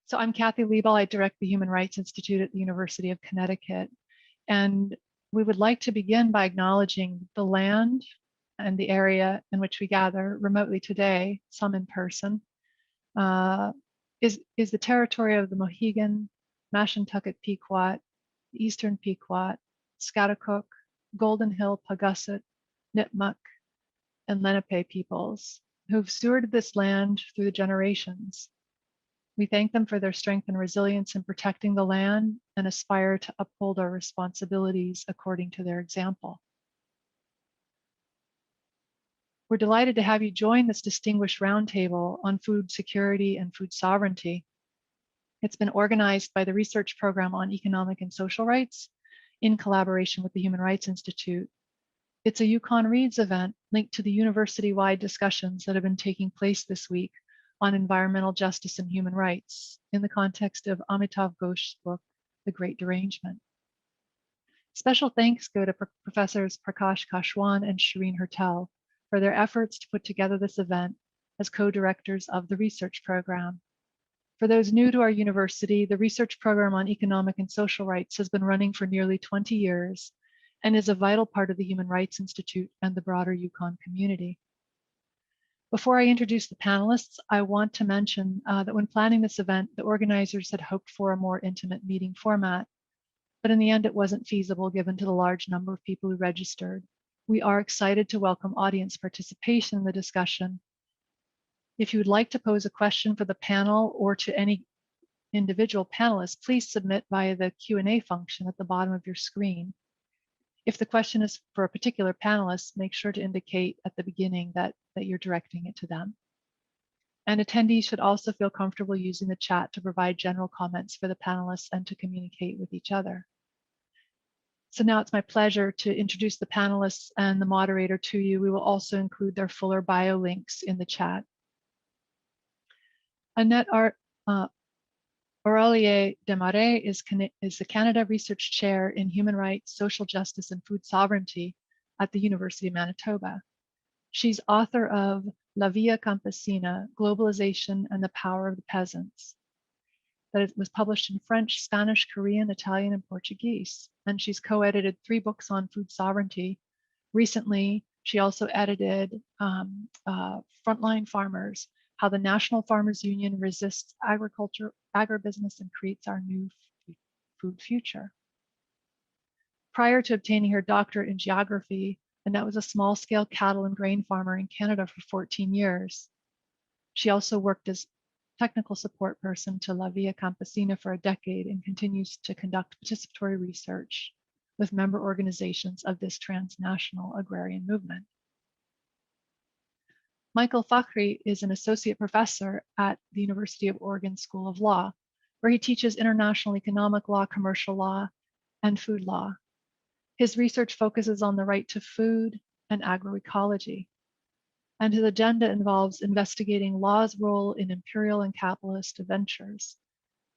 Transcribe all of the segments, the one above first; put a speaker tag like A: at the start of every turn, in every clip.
A: So I'm Kathy Liebel. I direct the Human Rights Institute at the University of Connecticut. And we would like to begin by acknowledging the land and the area in which we gather remotely today, some in person, is the territory of the Mohegan, Mashantucket Pequot, the Eastern Pequot, Schaghticoke, Golden Hill, Paugussett, Nipmuc, and Lenape peoples who've stewarded this land through the generations. We thank them for their strength and resilience in protecting the land and aspire to uphold our responsibilities according to their example. We're delighted to have you join this distinguished roundtable on food security and food sovereignty. It's been organized by the Research Program on Economic and Social Rights in collaboration with the Human Rights Institute. It's a UConn Reads event linked to the university-wide discussions that have been taking place this week on environmental justice and human rights in the context of Amitav Ghosh's book, The Great Derangement. Special thanks go to Professors Prakash, Kashwan, and Shireen Hertel for their efforts to put together this event as co-directors of the research program. For those new to our university, the research program on economic and social rights has been running for nearly 20 years and is a vital part of the Human Rights Institute and the broader UConn community. Before I introduce the panelists, I want to mention that when planning this event, the organizers had hoped for a more intimate meeting format, but in the end it wasn't feasible given to the large number of people who registered. We are excited to welcome audience participation in the discussion. If you would like to pose a question for the panel or to any individual panelist, please submit via the Q&A function at the bottom of your screen. If the question is for a particular panelist, make sure to indicate at the beginning that you're directing it to them. And attendees should also feel comfortable using the chat to provide general comments for the panelists and to communicate with each other. So now it's my pleasure to introduce the panelists and the moderator to you. We will also include their fuller bio links in the chat. Annette Desmarais is the Canada Research Chair in Human Rights, Social Justice, and Food Sovereignty at the University of Manitoba. She's author of La Via Campesina, Globalization and the Power of the Peasants, that was published in French, Spanish, Korean, Italian, and Portuguese. And she's co-edited 3 books on food sovereignty. Recently, she also edited Frontline Farmers, How the National Farmers Union Resists Agriculture, Agribusiness, and Creates Our New Food Future. Prior to obtaining her doctorate in geography, Annette was a small-scale cattle and grain farmer in Canada for 14 years. She also worked as technical support person to La Via Campesina for a decade and continues to conduct participatory research with member organizations of this transnational agrarian movement. Michael Fakhri is an associate professor at the University of Oregon School of Law, where he teaches international economic law, commercial law, and food law. His research focuses on the right to food and agroecology, and his agenda involves investigating law's role in imperial and capitalist ventures.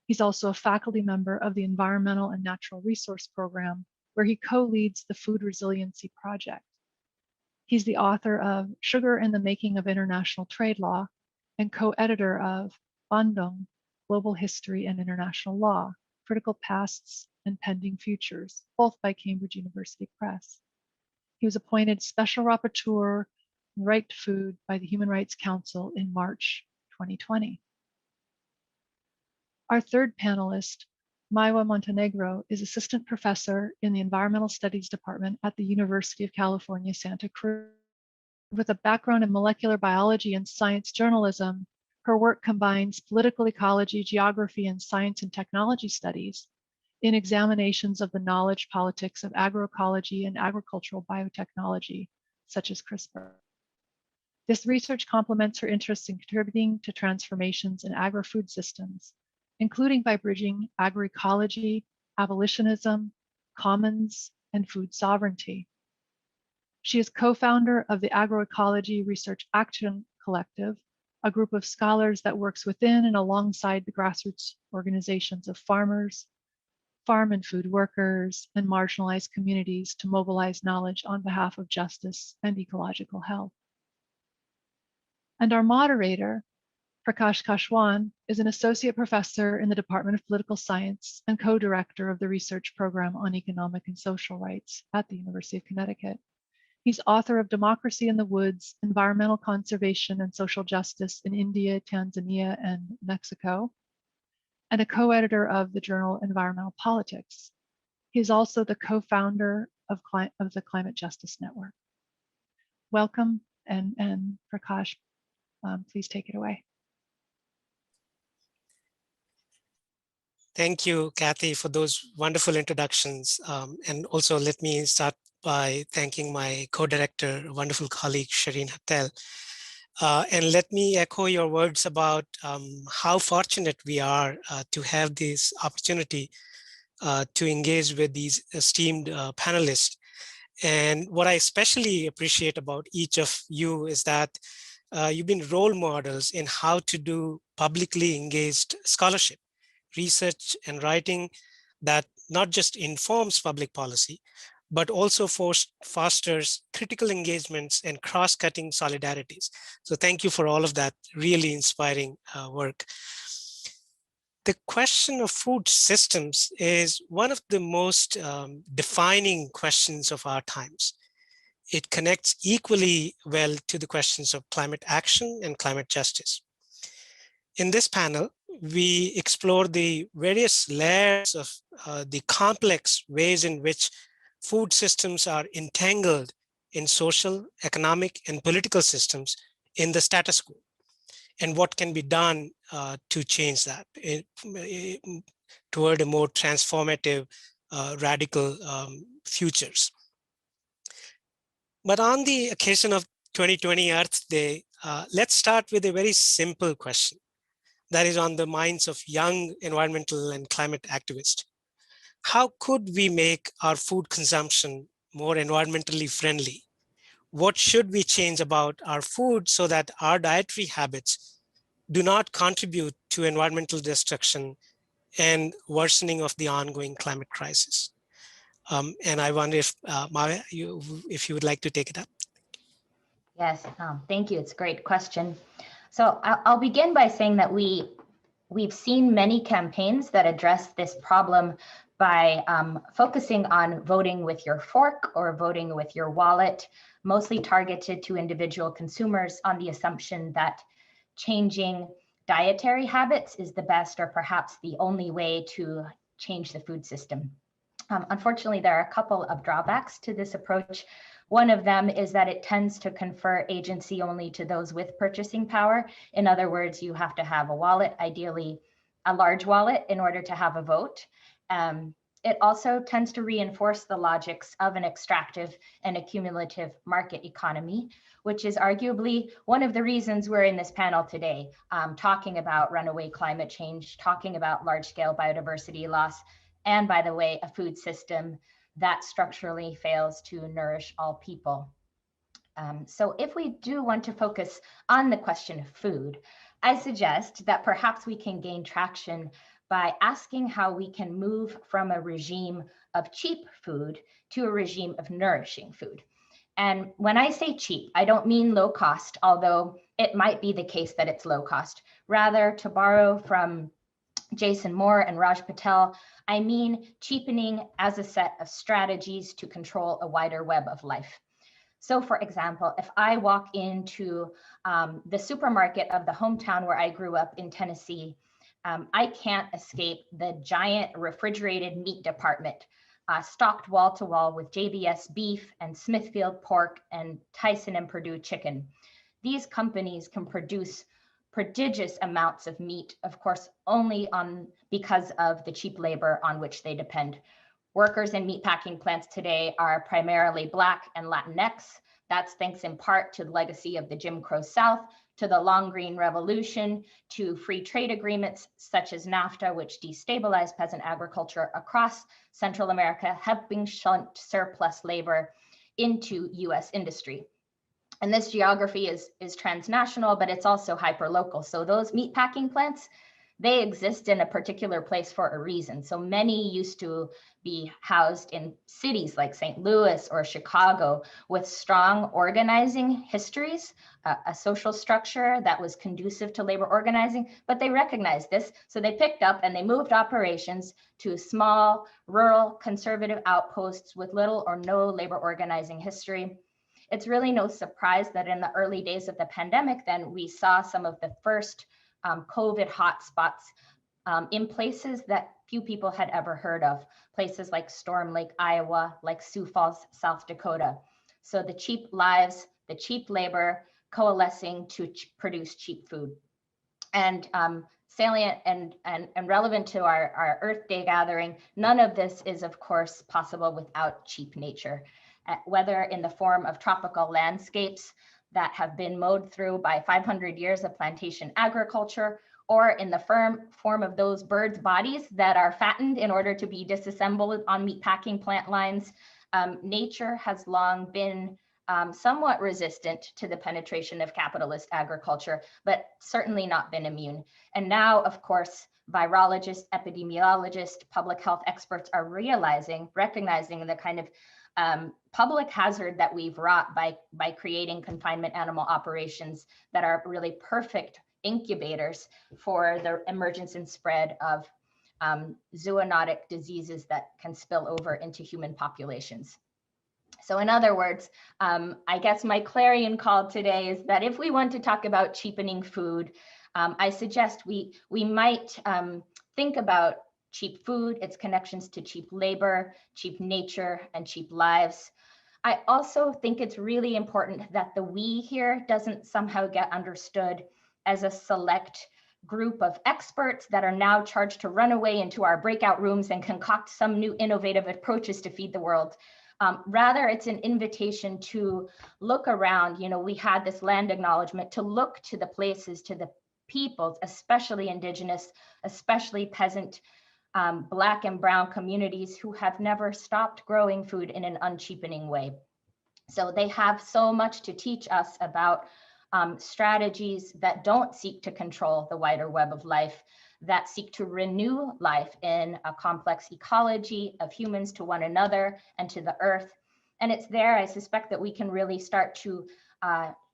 A: He's also a faculty member of the Environmental and Natural Resource Program, where he co-leads the Food Resiliency Project. He's the author of Sugar and the Making of International Trade Law and co-editor of Bandung, Global History and International Law, Critical Pasts and Pending Futures, both by Cambridge University Press. He was appointed Special Rapporteur on the Right to Food by the Human Rights Council in March 2020. Our third panelist, Maiwa Montenegro, is Assistant Professor in the Environmental Studies Department at the University of California, Santa Cruz. With a background in molecular biology and science journalism, her work combines political ecology, geography, and science and technology studies in examinations of the knowledge politics of agroecology and agricultural biotechnology, such as CRISPR. This research complements her interests in contributing to transformations in agri-food systems, including by bridging agroecology, abolitionism, commons, and food sovereignty. She is co-founder of the Agroecology Research Action Collective, a group of scholars that works within and alongside the grassroots organizations of farmers, farm and food workers, and marginalized communities to mobilize knowledge on behalf of justice and ecological health. And our moderator, Prakash Kashwan is an associate professor in the Department of Political Science and co-director of the research program on economic and social rights at the University of Connecticut. He's author of Democracy in the Woods, Environmental Conservation and Social Justice in India, Tanzania, and Mexico, and a co-editor of the journal Environmental Politics. He's also the co-founder of the Climate Justice Network. Welcome, and Prakash, please take it away.
B: Thank you, Kathy, for those wonderful introductions. And also let me start by thanking my co-director, wonderful colleague, Shireen Hattel. And let me echo your words about how fortunate we are to have this opportunity to engage with these esteemed panelists. And what I especially appreciate about each of you is that you've been role models in how to do publicly engaged scholarship, research and writing that not just informs public policy, but also fosters critical engagements and cross-cutting solidarities. So thank you for all of that really inspiring work. The question of food systems is one of the most defining questions of our times. It connects equally well to the questions of climate action and climate justice. In this panel, we explore the various layers of the complex ways in which food systems are entangled in social, economic, and political systems in the status quo, and what can be done to change that toward a more transformative, radical futures. But on the occasion of 2020 Earth Day, let's start with a very simple question that is on the minds of young environmental and climate activists. How could we make our food consumption more environmentally friendly? What should we change about our food so that our dietary habits do not contribute to environmental destruction and worsening of the ongoing climate crisis? And I wonder if, Maiwa, if you would like to take it up.
C: Yes, thank you. It's a great question. So I'll begin by saying that we've seen many campaigns that address this problem by focusing on voting with your fork or voting with your wallet, mostly targeted to individual consumers on the assumption that changing dietary habits is the best or perhaps the only way to change the food system. Unfortunately, there are a couple of drawbacks to this approach. One of them is that it tends to confer agency only to those with purchasing power. In other words, you have to have a wallet, ideally a large wallet, in order to have a vote. It also tends to reinforce the logics of an extractive and accumulative market economy, which is arguably one of the reasons we're in this panel today, talking about runaway climate change, talking about large-scale biodiversity loss, and by the way, a food system that structurally fails to nourish all people. So if we do want to focus on the question of food, I suggest that perhaps we can gain traction by asking how we can move from a regime of cheap food to a regime of nourishing food. And when I say cheap, I don't mean low cost, although it might be the case that it's low cost. Rather, to borrow from Jason Moore and Raj Patel, I mean cheapening as a set of strategies to control a wider web of life. So for example, if I walk into the supermarket of the hometown where I grew up in Tennessee, I can't escape the giant refrigerated meat department, stocked wall to wall with JBS beef and Smithfield pork and Tyson and Purdue chicken. These companies can produce prodigious amounts of meat, of course, only because of the cheap labor on which they depend. Workers in meatpacking plants today are primarily Black and Latinx. That's thanks in part to the legacy of the Jim Crow South, to the Long Green Revolution, to free trade agreements such as NAFTA, which destabilized peasant agriculture across Central America, helping shunt surplus labor into US industry. And this geography is transnational, but it's also hyperlocal. So those meatpacking plants, they exist in a particular place for a reason. So many used to be housed in cities like St. Louis or Chicago with strong organizing histories, a social structure that was conducive to labor organizing, but they recognized this. So they picked up and they moved operations to small, rural, conservative outposts with little or no labor organizing history. It's really no surprise that in the early days of the pandemic, then we saw some of the first COVID hotspots in places that few people had ever heard of, places like Storm Lake, Iowa, like Sioux Falls, South Dakota. So the cheap lives, the cheap labor coalescing to produce cheap food. And salient and relevant to our Earth Day gathering, none of this is of course possible without cheap nature, whether in the form of tropical landscapes that have been mowed through by 500 years of plantation agriculture, or in the form of those birds' bodies that are fattened in order to be disassembled on meatpacking plant lines. Nature has long been somewhat resistant to the penetration of capitalist agriculture, but certainly not been immune. And now, of course, virologists, epidemiologists, public health experts are recognizing the kind of public hazard that we've wrought by creating confinement animal operations that are really perfect incubators for the emergence and spread of zoonotic diseases that can spill over into human populations. So in other words, I guess my clarion call today is that if we want to talk about cheapening food, I suggest we might think about cheap food, its connections to cheap labor, cheap nature, and cheap lives. I also think it's really important that the we here doesn't somehow get understood as a select group of experts that are now charged to run away into our breakout rooms and concoct some new innovative approaches to feed the world. Rather, it's an invitation to look around. You know, we had this land acknowledgement to look to the places, to the peoples, especially Indigenous, especially peasant, Black and Brown communities who have never stopped growing food in an uncheapening way. So they have so much to teach us about strategies that don't seek to control the wider web of life, that seek to renew life in a complex ecology of humans to one another and to the earth. And it's there, I suspect, that we can really start to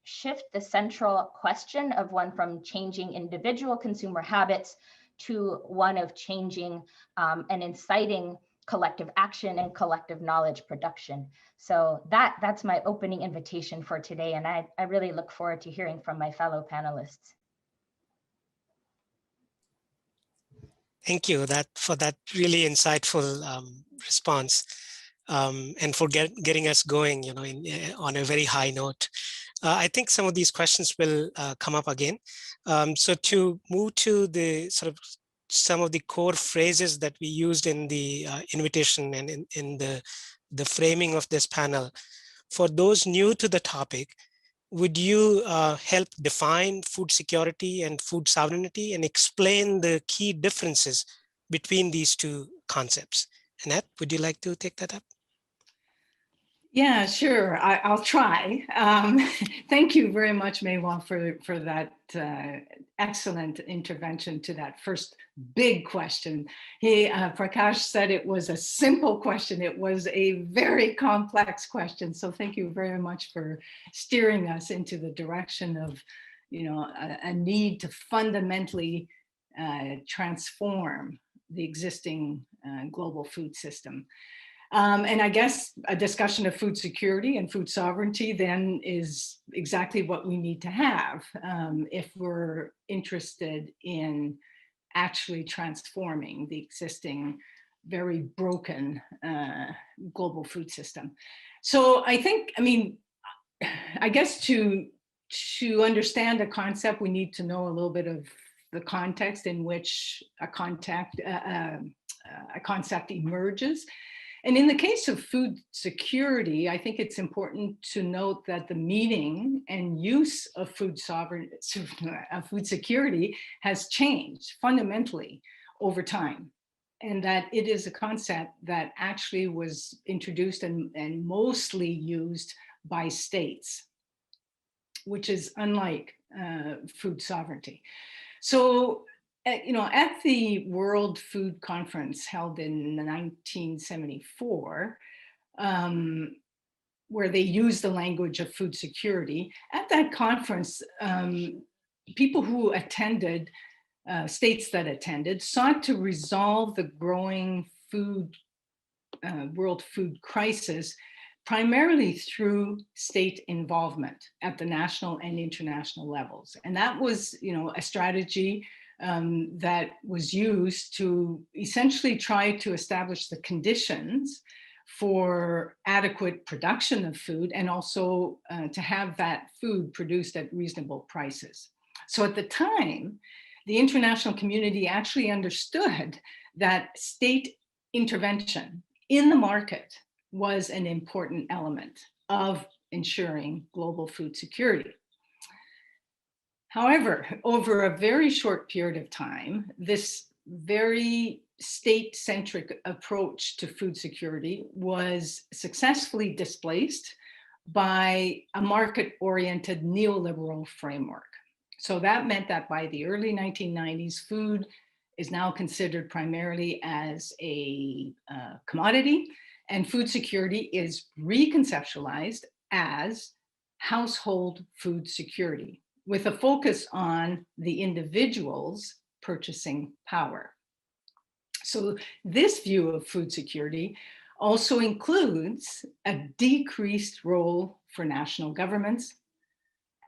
C: shift the central question of one from changing individual consumer habits to one of changing and inciting collective action and collective knowledge production. So that's my opening invitation for today. And I really look forward to hearing from my fellow panelists.
B: Thank you for that really insightful response and for getting us going, you know, on a very high note. I think some of these questions will come up again. So to move to the sort of some of the core phrases that we used in the invitation and in the framing of this panel, for those new to the topic, would you help define food security and food sovereignty and explain the key differences between these two concepts? Annette, would you like to take that up?
D: Yeah, sure. I'll try. Thank you very much, Maywa, for that excellent intervention to that first big question. Prakash said it was a simple question. It was a very complex question. So thank you very much for steering us into the direction of, you know, a need to fundamentally transform the existing global food system. And I guess a discussion of food security and food sovereignty then is exactly what we need to have if we're interested in actually transforming the existing very broken global food system. So I think, I mean, I guess to understand a concept, we need to know a little bit of the context in which a concept emerges. And in the case of food security, I think it's important to note that the meaning and use of food security has changed fundamentally over time. And that it is a concept that actually was introduced and mostly used by states, which is unlike food sovereignty. So at the World Food Conference held in 1974, where they used the language of food security, at that conference, people who attended, states that attended, sought to resolve the growing world food crisis primarily through state involvement at the national and international levels. And that was, a strategy that was used to essentially try to establish the conditions for adequate production of food, and also to have that food produced at reasonable prices. So at the time, the international community actually understood that state intervention in the market was an important element of ensuring global food security. However, over a very short period of time, this very state-centric approach to food security was successfully displaced by a market-oriented neoliberal framework. So that meant that by the early 1990s, food is now considered primarily as a commodity, and food security is reconceptualized as household food security, with a focus on the individual's purchasing power. So this view of food security also includes a decreased role for national governments,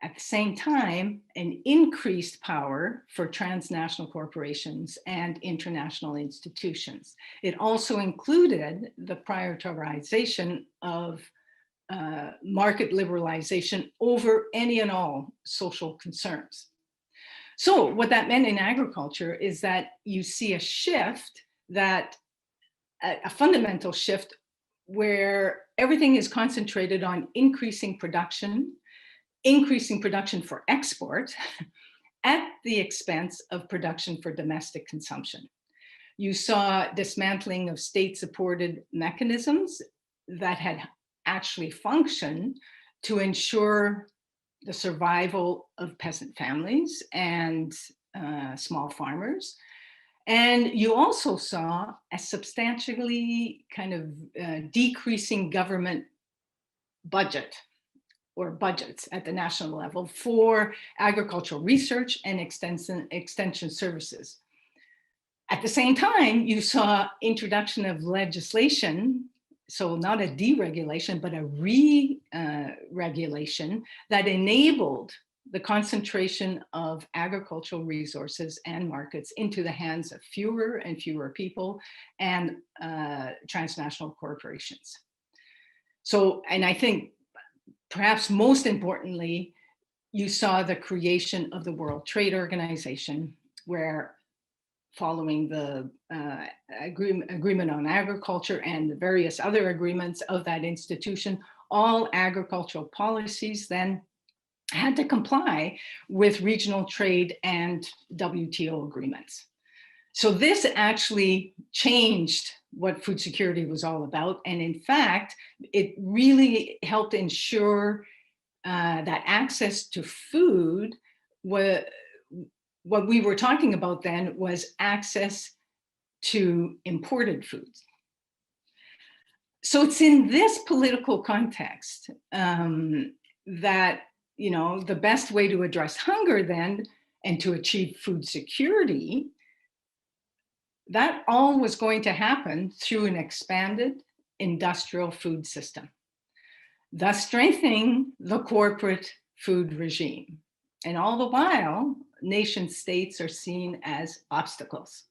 D: at the same time, an increased power for transnational corporations and international institutions. It also included the prioritization of market liberalization over any and all social concerns. So what that meant in agriculture is that you see a shift, a fundamental shift, where everything is concentrated on increasing production for export at the expense of production for domestic consumption. You saw dismantling of state-supported mechanisms that had actually functioned to ensure the survival of peasant families and small farmers. And you also saw a substantially kind of decreasing government budget or budgets at the national level for agricultural research and extension services. At the same time, you saw introduction of legislation, so not a deregulation, but a re-regulation that enabled the concentration of agricultural resources and markets into the hands of fewer and fewer people and transnational corporations. So, and I think perhaps most importantly, you saw the creation of the World Trade Organization, where following the agreement on agriculture and the various other agreements of that institution, all agricultural policies then had to comply with regional trade and WTO agreements. So this actually changed what food security was all about. And in fact, it really helped ensure that access to food, what we were talking about then was access to imported foods. So it's in this political context that, the best way to address hunger then and to achieve food security, that all was going to happen through an expanded industrial food system, thus strengthening the corporate food regime. And all the while, nation states are seen as obstacles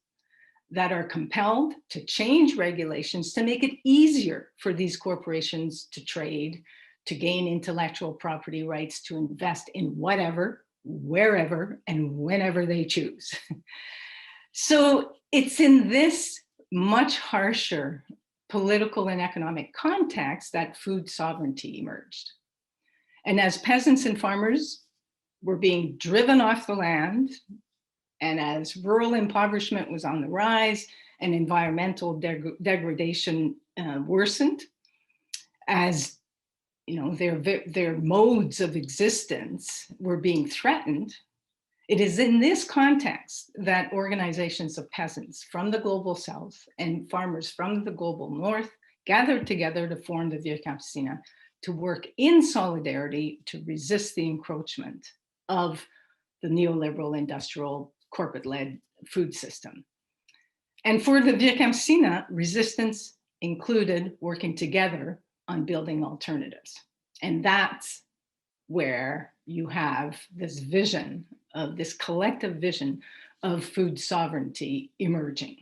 D: that are compelled to change regulations to make it easier for these corporations to trade, to gain intellectual property rights, to invest in whatever, wherever, and whenever they choose. So it's in this much harsher political and economic context that food sovereignty emerged. And as peasants and farmers were being driven off the land, and as rural impoverishment was on the rise and environmental degradation worsened, as their modes of existence were being threatened, It is in this context that organizations of peasants from the global south and farmers from the global north gathered together to form the Via Campesina to work in solidarity to resist the encroachment of the neoliberal industrial corporate-led food system. And for the Via Campesina, resistance included working together on building alternatives. And that's where you have this vision of this collective vision of food sovereignty emerging.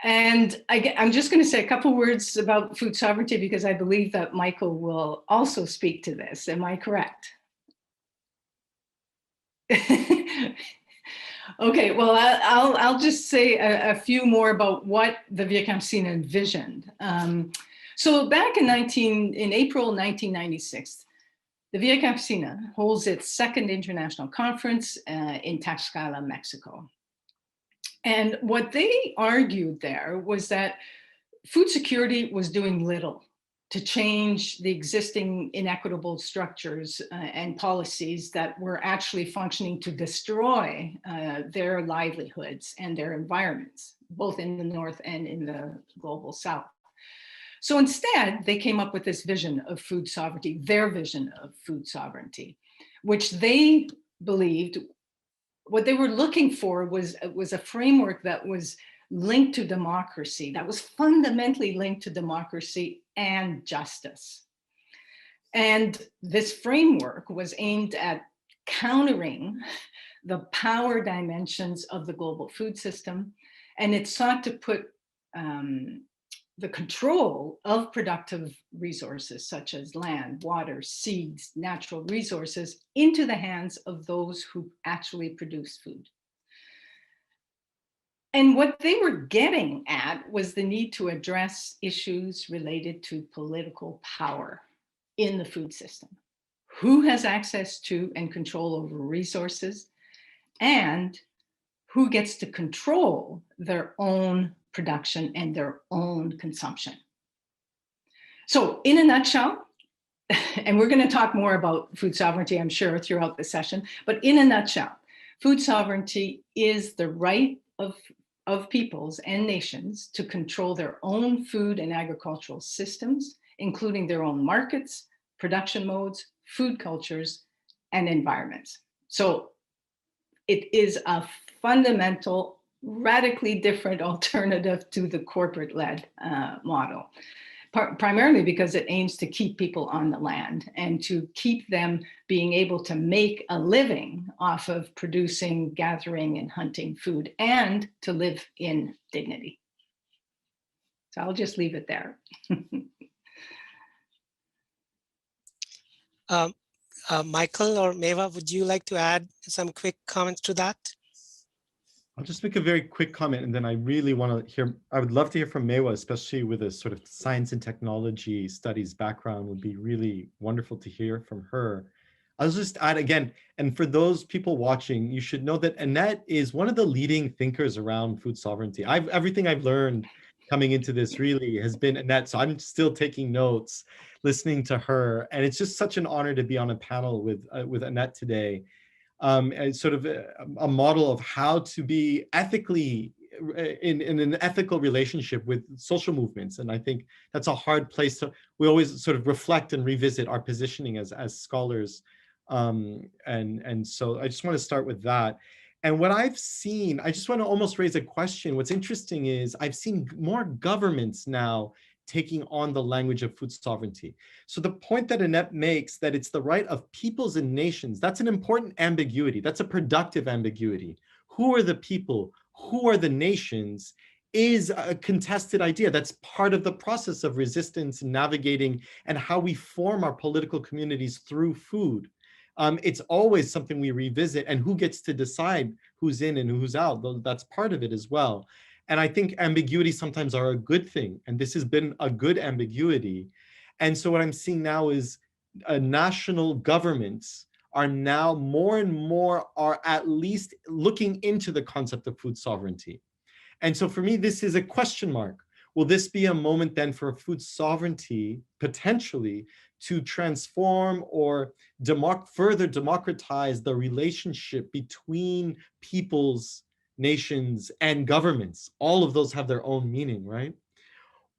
D: And I'm just going to say a couple words about food sovereignty because I believe that Michael will also speak to this. Am I correct? Okay, well, I'll just say a few more about what the Via Campesina envisioned. So back in April 1996, the Via Campesina holds its second international conference in Tlaxcala, Mexico. And what they argued there was that food security was doing little to change the existing inequitable structures and policies that were actually functioning to destroy their livelihoods and their environments, both in the North and in the global South. So instead, they came up with this vision of food sovereignty, their vision of food sovereignty, which they believed what they were looking for was a framework that was linked to democracy, that was fundamentally linked to democracy and justice. And this framework was aimed at countering the power dimensions of the global food system, and it sought to put the control of productive resources such as land, water, seeds, natural resources into the hands of those who actually produce food. And what they were getting at was the need to address issues related to political power in the food system. Who has access to and control over resources, and who gets to control their own production and their own consumption. So in a nutshell, and we're going to talk more about food sovereignty, I'm sure, throughout the session, but in a nutshell, food sovereignty is the right of peoples and nations to control their own food and agricultural systems, including their own markets, production modes, food cultures, and environments. So it is a fundamental, radically different alternative to the corporate-led model, primarily because it aims to keep people on the land and to keep them being able to make a living off of producing, gathering, and hunting food, and to live in dignity. So I'll just leave it there.
B: Michael or Maywa, would you like to add some quick comments to that?
E: I'll just make a very quick comment, and then I really want to hear, I would love to hear from Maywa, especially with a sort of science and technology studies background. Would be really wonderful to hear from her. I'll just add again, and for those people watching, you should know that Annette is one of the leading thinkers around food sovereignty. Everything I've learned coming into this really has been Annette, so I'm still taking notes, listening to her, and it's just such an honor to be on a panel with Annette today. As sort of a model of how to be ethically in an ethical relationship with social movements. And I think that's a hard place to, we always sort of reflect and revisit our positioning as scholars. And so I just want to start with that. And what I've seen, I just want to almost raise a question. What's interesting is I've seen more governments now taking on the language of food sovereignty. So the point that Annette makes, that it's the right of peoples and nations, that's an important ambiguity. That's a productive ambiguity. Who are the people? Who are the nations? Is a contested idea. That's part of the process of resistance and navigating and how we form our political communities through food. It's always something we revisit, and who gets to decide who's in and who's out, that's part of it as well. And I think ambiguity sometimes are a good thing. And this has been a good ambiguity. And so what I'm seeing now is national governments are now more and more are at least looking into the concept of food sovereignty. And so for me, this is a question mark. will this be a moment then for food sovereignty, potentially, to transform or further democratize the relationship between peoples, nations, and governments? All of those have their own meaning, right?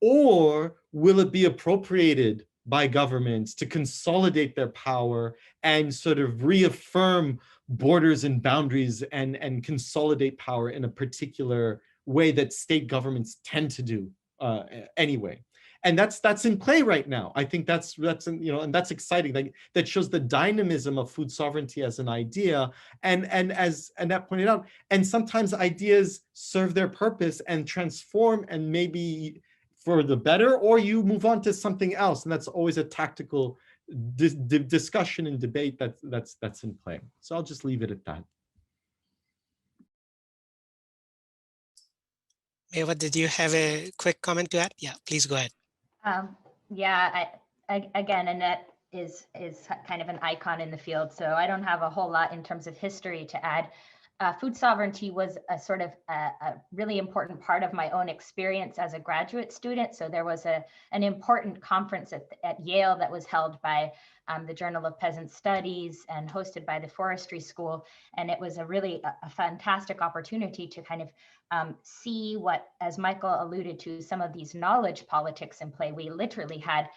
E: Or will it be appropriated by governments to consolidate their power and sort of reaffirm borders and boundaries and consolidate power in a particular way that state governments tend to do anyway? And that's in play right now. I think that's and that's exciting. That shows the dynamism of food sovereignty as an idea. And as Annette pointed out, and sometimes ideas serve their purpose and transform and maybe for the better, or you move on to something else, and that's always a tactical discussion and debate that's in play. So I'll just leave it at that.
B: Maywa, did you have a quick comment to add? Yeah, please go ahead.
C: Yeah, again, Annette is kind of an icon in the field, so I don't have a whole lot in terms of history to add. Food sovereignty was a sort of a really important part of my own experience as a graduate student. So there was an important conference at Yale that was held by the Journal of Peasant Studies and hosted by the Forestry School. And it was a fantastic opportunity to kind of see what, as Michael alluded to, some of these knowledge politics in play. We literally had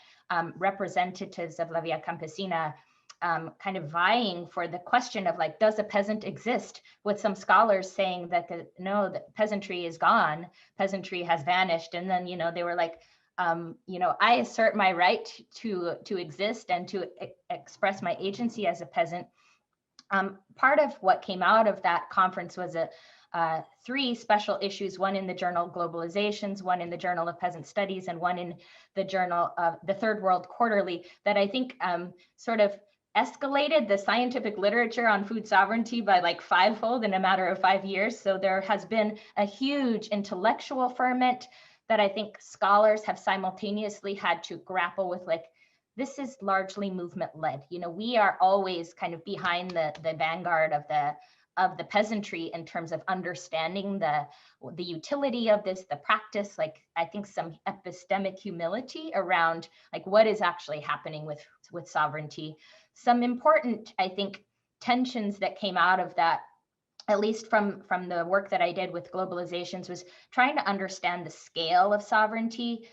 C: representatives of La Via Campesina kind of vying for the question of like, does a peasant exist? With some scholars saying that no, the peasantry is gone, peasantry has vanished. And then, they were like, I assert my right to exist and to express my agency as a peasant. Part of what came out of that conference was 3 special issues, one in the journal Globalizations, one in the Journal of Peasant Studies, and one in the journal of the Third World Quarterly, that I think sort of escalated the scientific literature on food sovereignty by like 5-fold in a matter of 5 years. So there has been a huge intellectual ferment that I think scholars have simultaneously had to grapple with. Like, this is largely movement led. We are always kind of behind the vanguard of the peasantry in terms of understanding the utility of this, the practice, like I think some epistemic humility around like what is actually happening with sovereignty. Some important, I think, tensions that came out of that, at least from the work that I did with Globalizations, was trying to understand the scale of sovereignty.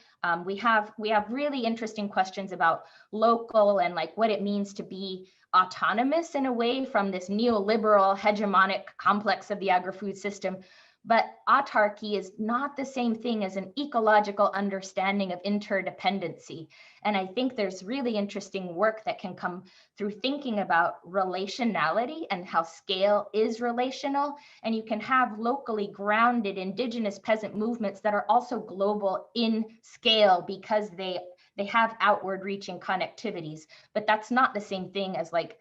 C: We have really interesting questions about local and like what it means to be autonomous in a way from this neoliberal hegemonic complex of the agri-food system. But autarky is not the same thing as an ecological understanding of interdependency. And I think there's really interesting work that can come through thinking about relationality and how scale is relational. And you can have locally grounded indigenous peasant movements that are also global in scale because they have outward reaching connectivities, but that's not the same thing as like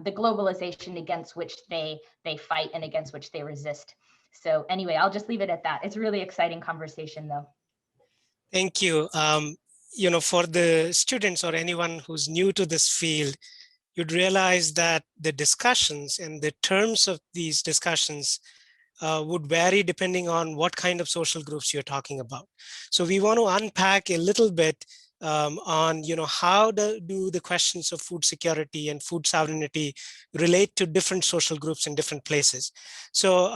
C: the globalization against which they fight and against which they resist. So anyway, I'll just leave it at that. It's a really exciting conversation though.
B: Thank you. For the students or anyone who's new to this field, you'd realize that the discussions and the terms of these discussions would vary depending on what kind of social groups you're talking about. So we want to unpack a little bit on how do the questions of food security and food sovereignty relate to different social groups in different places. So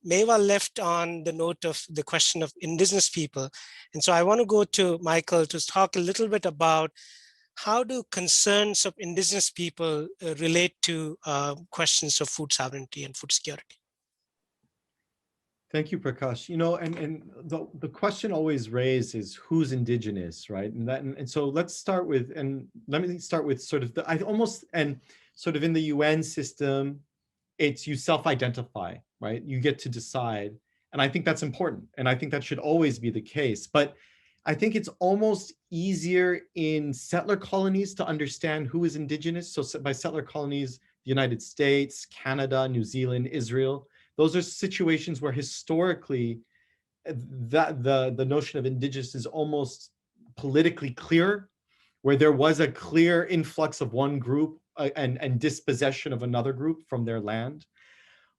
B: Maywa left on the note of the question of indigenous people. And so I want to go to Michael to talk a little bit about how do concerns of indigenous people relate to questions of food sovereignty and food security?
E: Thank you, Prakash. And the question always raised is who's indigenous, right? And so let's start with, and let me start with sort of sort of in the UN system, it's you self-identify, right? You get to decide. And I think that's important. And I think that should always be the case. But I think it's almost easier in settler colonies to understand who is indigenous. So by settler colonies, the United States, Canada, New Zealand, Israel. Those are situations where historically the notion of indigenous is almost politically clear, where there was a clear influx of one group and dispossession of another group from their land.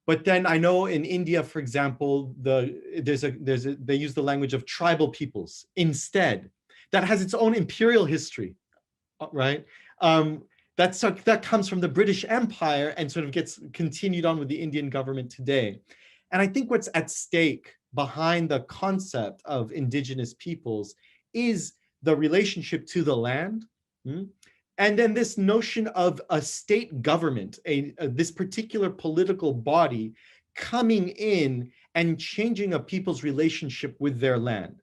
E: But then I know in India, for example, they use the language of tribal peoples instead. That has its own imperial history, right? That comes from the British Empire and sort of gets continued on with the Indian government today. And I think what's at stake behind the concept of indigenous peoples is the relationship to the land. And then this notion of a state government, this particular political body coming in and changing a people's relationship with their land.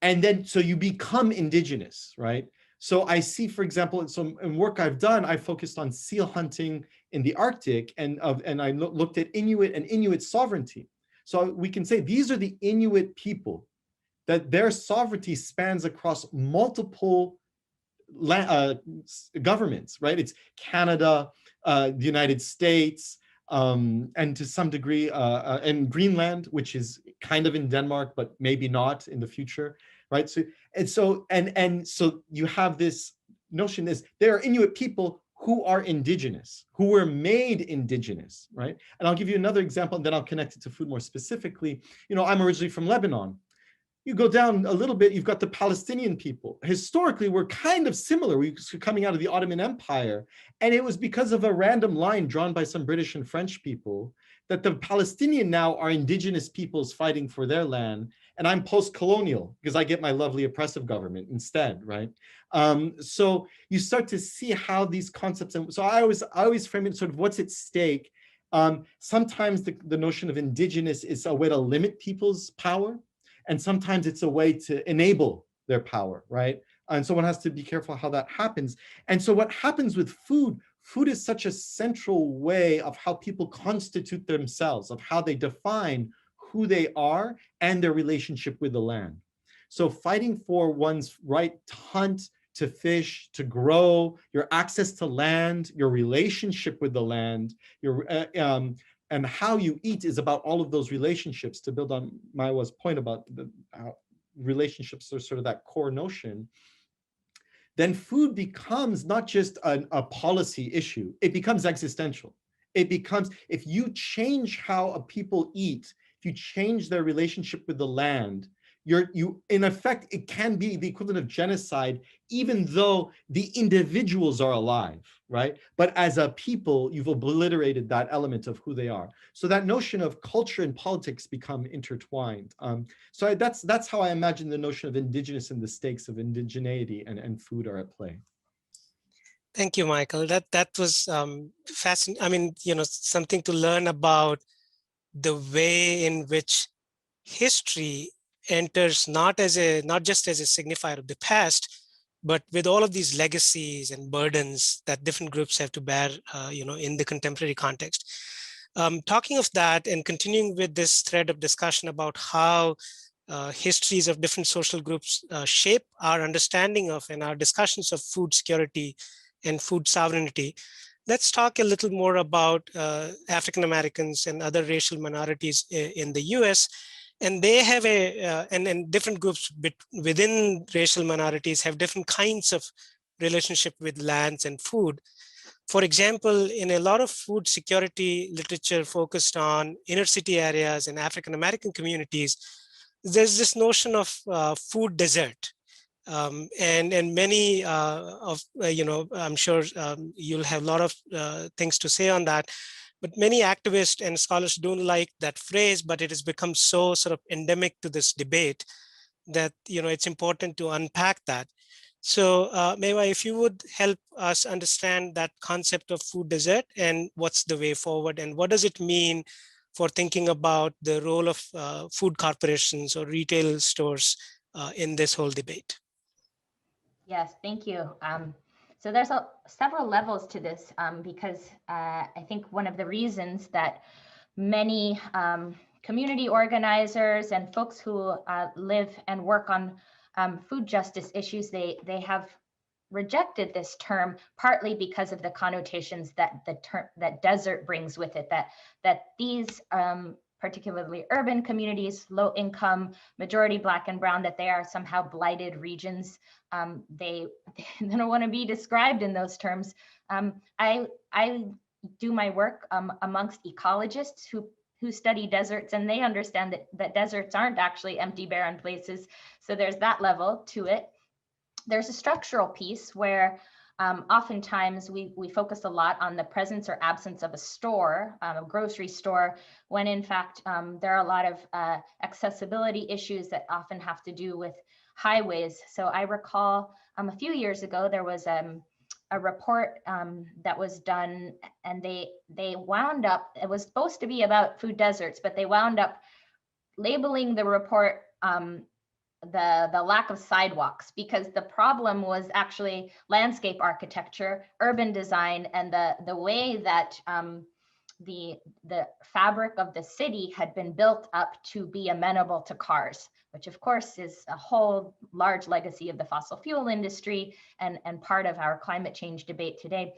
E: And then, so you become indigenous, right? So I see, for example, in work I've done, I focused on seal hunting in the Arctic, and I looked at Inuit and Inuit sovereignty. So we can say these are the Inuit people, that their sovereignty spans across multiple governments, right? It's Canada, the United States, and to some degree, and Greenland, which is kind of in Denmark, but maybe not in the future, right? So you have this notion is there are Inuit people who are indigenous, who were made indigenous, right? And I'll give you another example, and then I'll connect it to food more specifically. You know, I'm originally from Lebanon. You go down a little bit, you've got the Palestinian people. Historically, we're kind of similar. We're coming out of the Ottoman Empire. And it was because of a random line drawn by some British and French people that the Palestinian now are indigenous peoples fighting for their land. And I'm post-colonial because I get my lovely oppressive government instead, right? So you start to see how these concepts, and so I always frame it sort of what's at stake. Sometimes the notion of indigenous is a way to limit people's power. And sometimes it's a way to enable their power, right? And so one has to be careful how that happens. And so what happens with food is such a central way of how people constitute themselves, of how they define who they are and their relationship with the land. So fighting for one's right to hunt, to fish, to grow, your access to land, your relationship with the land, and how you eat is about all of those relationships. To build on Maiwa's point about how relationships are sort of that core notion, then food becomes not just a policy issue, it becomes existential. It becomes, if you change how a people eat, if you change their relationship with the land, in effect, it can be the equivalent of genocide, even though the individuals are alive, right? But as a people, you've obliterated that element of who they are. So that notion of culture and politics become intertwined. So that's how I imagine the notion of indigenous and the stakes of indigeneity and food are at play.
B: Thank you, Michael. That was fascinating. I mean, you know, something to learn about the way in which history enters not just as a signifier of the past, but with all of these legacies and burdens that different groups have to bear, you know, in the contemporary context. Talking of that and continuing with this thread of discussion about how histories of different social groups shape our understanding of and our discussions of food security and food sovereignty, let's talk a little more about African Americans and other racial minorities in the US. And they have and different groups within racial minorities have different kinds of relationship with lands and food. For example, in a lot of food security literature focused on inner city areas and African American communities, there's this notion of food desert. And many you know, I'm sure you'll have a lot of things to say on that. But many activists and scholars don't like that phrase, but it has become so sort of endemic to this debate that, you know, it's important to unpack that. So Maywa, if you would help us understand that concept of food desert and what's the way forward and what does it mean for thinking about the role of food corporations or retail stores in this whole debate.
C: Yes, thank you. So there's several levels to this because I think one of the reasons that many community organizers and folks who live and work on food justice issues, they have rejected this term partly because of the connotations that that desert brings with it, that these particularly urban communities, low income, majority Black and brown, that they are somehow blighted regions. They don't want to be described in those terms. I do my work amongst ecologists who study deserts, and they understand that deserts aren't actually empty, barren places. So there's that level to it. There's a structural piece where oftentimes we focus a lot on the presence or absence of a store, a grocery store, when in fact there are a lot of accessibility issues that often have to do with highways. So I recall a few years ago, there was a report that was done, and they wound up, it was supposed to be about food deserts, but they wound up labeling the report the lack of sidewalks, because the problem was actually landscape architecture, urban design, and the way that the fabric of the city had been built up to be amenable to cars, which of course is a whole large legacy of the fossil fuel industry and part of our climate change debate today.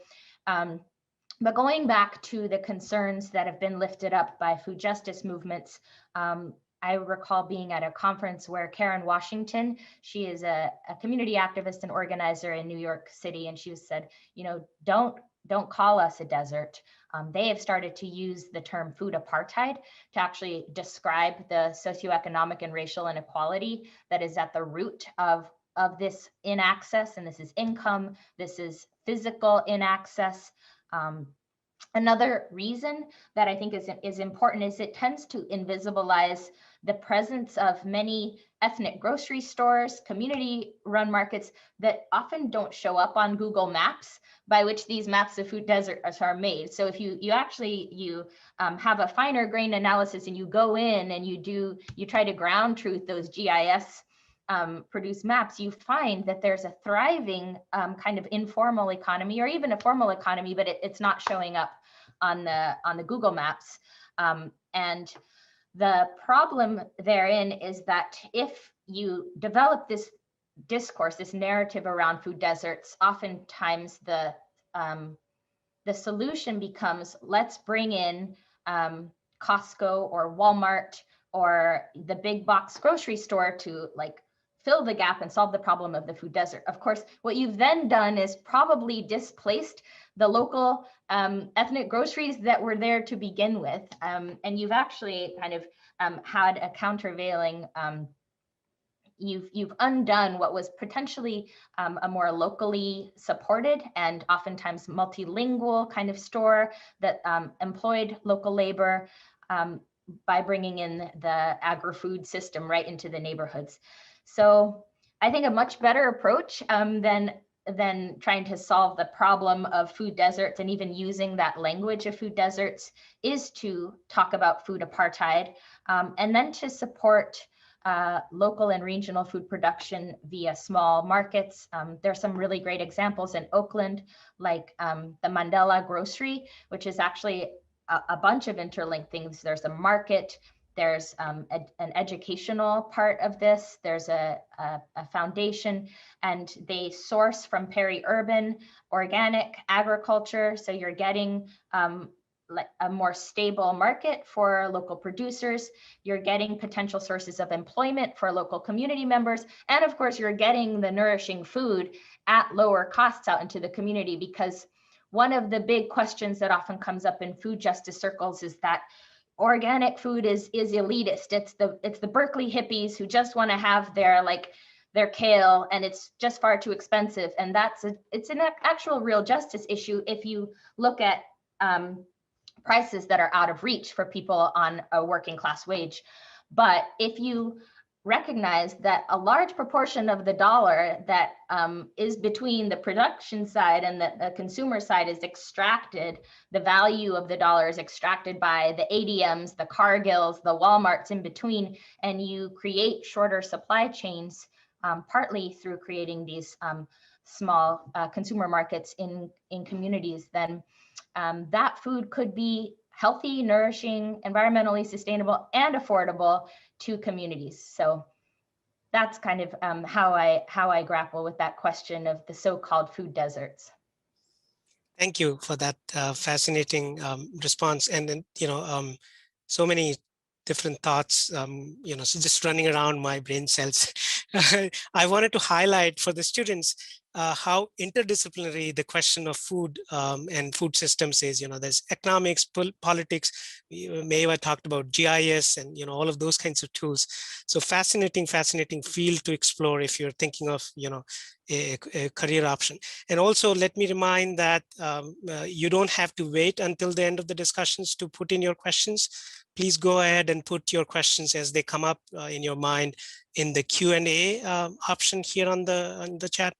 C: But going back to the concerns that have been lifted up by food justice movements, I recall being at a conference where Karen Washington, she is a community activist and organizer in New York City, and she said, you know, don't call us a desert. They have started to use the term food apartheid to actually describe the socioeconomic and racial inequality that is at the root of this inaccess, and this is income, this is physical inaccess. Another reason that I think is important is it tends to invisibilize the presence of many ethnic grocery stores, community-run markets that often don't show up on Google Maps, by which these maps of food deserts are made. So if you have a finer grain analysis and you go in and you try to ground truth those GIS produce maps, you find that there's a thriving kind of informal economy, or even a formal economy, but it's not showing up on the Google Maps. And the problem therein is that if you develop this discourse, this narrative around food deserts, oftentimes the solution becomes, let's bring in Costco or Walmart or the big box grocery store to like fill the gap and solve the problem of the food desert. Of course, what you've then done is probably displaced the local ethnic groceries that were there to begin with. And you've actually kind of had a countervailing, you've undone what was potentially a more locally supported and oftentimes multilingual kind of store that employed local labor by bringing in the agri-food system right into the neighborhoods. So I think a much better approach than trying to solve the problem of food deserts and even using that language of food deserts is to talk about food apartheid, and then to support local and regional food production via small markets. There's some really great examples in Oakland, like the Mandela Grocery, which is actually a bunch of interlinked things. There's a market, there's an educational part of this, there's a foundation, and they source from peri-urban organic agriculture. So you're getting like a more stable market for local producers, you're getting potential sources of employment for local community members, and of course you're getting the nourishing food at lower costs out into the community, because one of the big questions that often comes up in food justice circles is that organic food is elitist. It's the Berkeley hippies who just want to have their kale, and it's just far too expensive. And it's an actual real justice issue if you look at prices that are out of reach for people on a working class wage. But if you recognize that a large proportion of the dollar that is between the production side and the consumer side is extracted, the value of the dollar is extracted by the ADMs, the Cargills, the Walmarts in between, and you create shorter supply chains, partly through creating these small consumer markets in communities, then that food could be healthy, nourishing, environmentally sustainable, and affordable to communities. So that's kind of how I grapple with that question of the so-called food deserts.
B: Thank you for that fascinating response. And then, so many different thoughts, so just running around my brain cells. I wanted to highlight for the students how interdisciplinary the question of food and food systems is. There's economics, politics. Maywa talked about GIS and all of those kinds of tools. So fascinating field to explore if you're thinking of a career option. And also let me remind that you don't have to wait until the end of the discussions to put in your questions. Please go ahead and put your questions as they come up in your mind in the Q&A option here on the chat.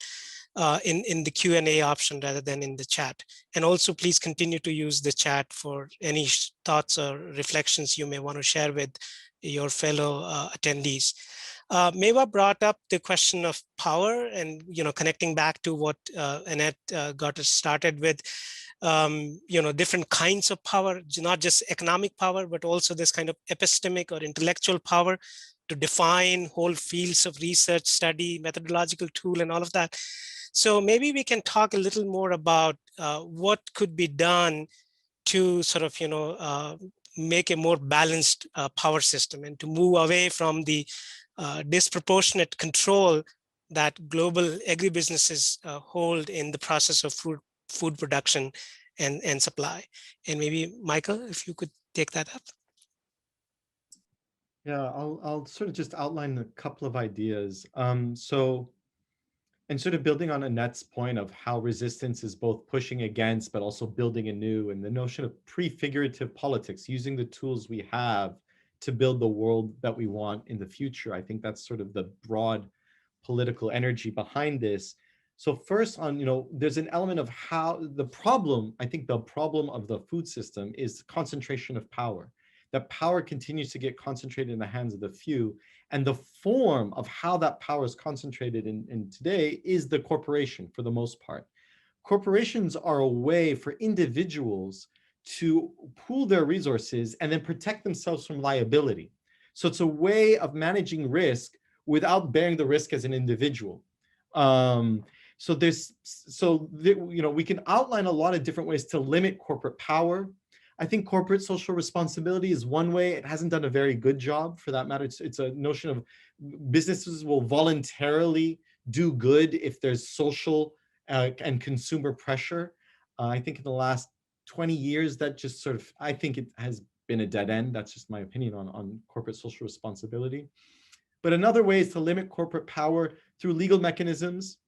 B: In the Q&A option rather than in the chat. And also please continue to use the chat for any thoughts or reflections you may want to share with your fellow attendees. Maywa brought up the question of power and, connecting back to what Annette got us started with, different kinds of power, not just economic power, but also this kind of epistemic or intellectual power to define whole fields of research, study, methodological tool, and all of that. So maybe we can talk a little more about what could be done to sort of, make a more balanced power system and to move away from the disproportionate control that global agribusinesses hold in the process of food production and supply. And maybe Michael, if you could take that up.
E: Yeah, I'll sort of just outline a couple of ideas. And sort of building on Annette's point of how resistance is both pushing against, but also building anew, and the notion of prefigurative politics, using the tools we have to build the world that we want in the future. I think that's sort of the broad political energy behind this. So first on, there's an element of how I think the problem of the food system is concentration of power. That power continues to get concentrated in the hands of the few. And the form of how that power is concentrated in today is the corporation for the most part. Corporations are a way for individuals to pool their resources and then protect themselves from liability. So it's a way of managing risk without bearing the risk as an individual. We can outline a lot of different ways to limit corporate power. I think corporate social responsibility is one way. It hasn't done a very good job for that matter. It's a notion of businesses will voluntarily do good if there's social and consumer pressure. I think in the last 20 years, that just sort of, I think it has been a dead end. That's just my opinion on corporate social responsibility. But another way is to limit corporate power through legal mechanisms.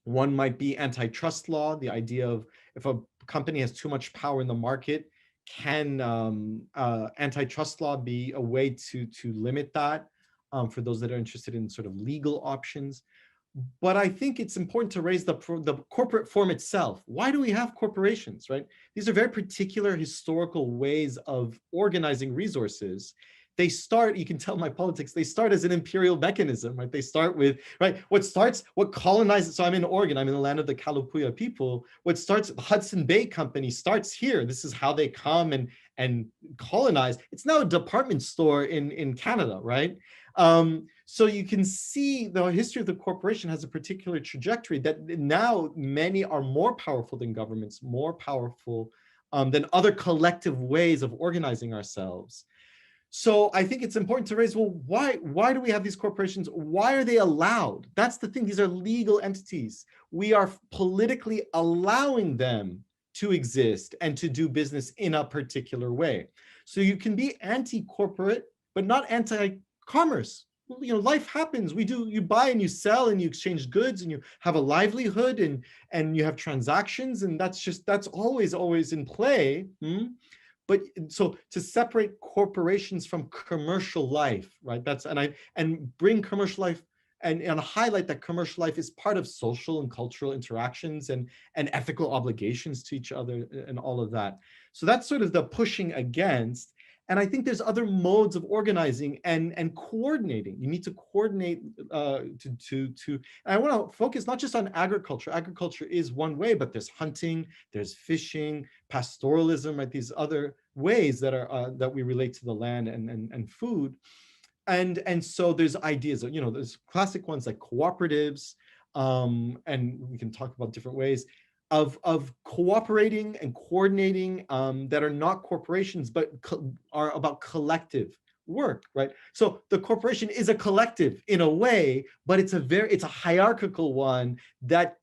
E: One might be antitrust law, the idea of if a company has too much power in the market, can antitrust law be a way to limit that for those that are interested in sort of legal options? But I think it's important to raise the corporate form itself. Why do we have corporations, right? These are very particular historical ways of organizing resources. They start, you can tell my politics, they start as an imperial mechanism, right? They start with, right, what colonizes, so I'm in Oregon, I'm in the land of the Kalapuya people. What starts, the Hudson Bay Company starts here. This is how they come and colonize. It's now a department store in Canada, right? So you can see the history of the corporation has a particular trajectory that now many are more powerful than governments, more powerful than other collective ways of organizing ourselves. So I think it's important to raise, well, why do we have these corporations? Why are they allowed? That's the thing, these are legal entities. We are politically allowing them to exist and to do business in a particular way. So you can be anti-corporate, but not anti-commerce. Life happens. You buy and you sell and you exchange goods and you have a livelihood and you have transactions, and that's always in play. But so to separate corporations from commercial life, right? And bring commercial life and highlight that commercial life is part of social and cultural interactions and ethical obligations to each other and all of that. So that's sort of the pushing against. And I think there's other modes of organizing and coordinating. You need to coordinate and I want to focus not just on agriculture. Agriculture is one way, but there's hunting, there's fishing, pastoralism, right? These other ways that are that we relate to the land and food. And so there's ideas of, there's classic ones like cooperatives, and we can talk about different ways of cooperating and coordinating that are not corporations, but are about collective work, right? So the corporation is a collective in a way, but it's a hierarchical one that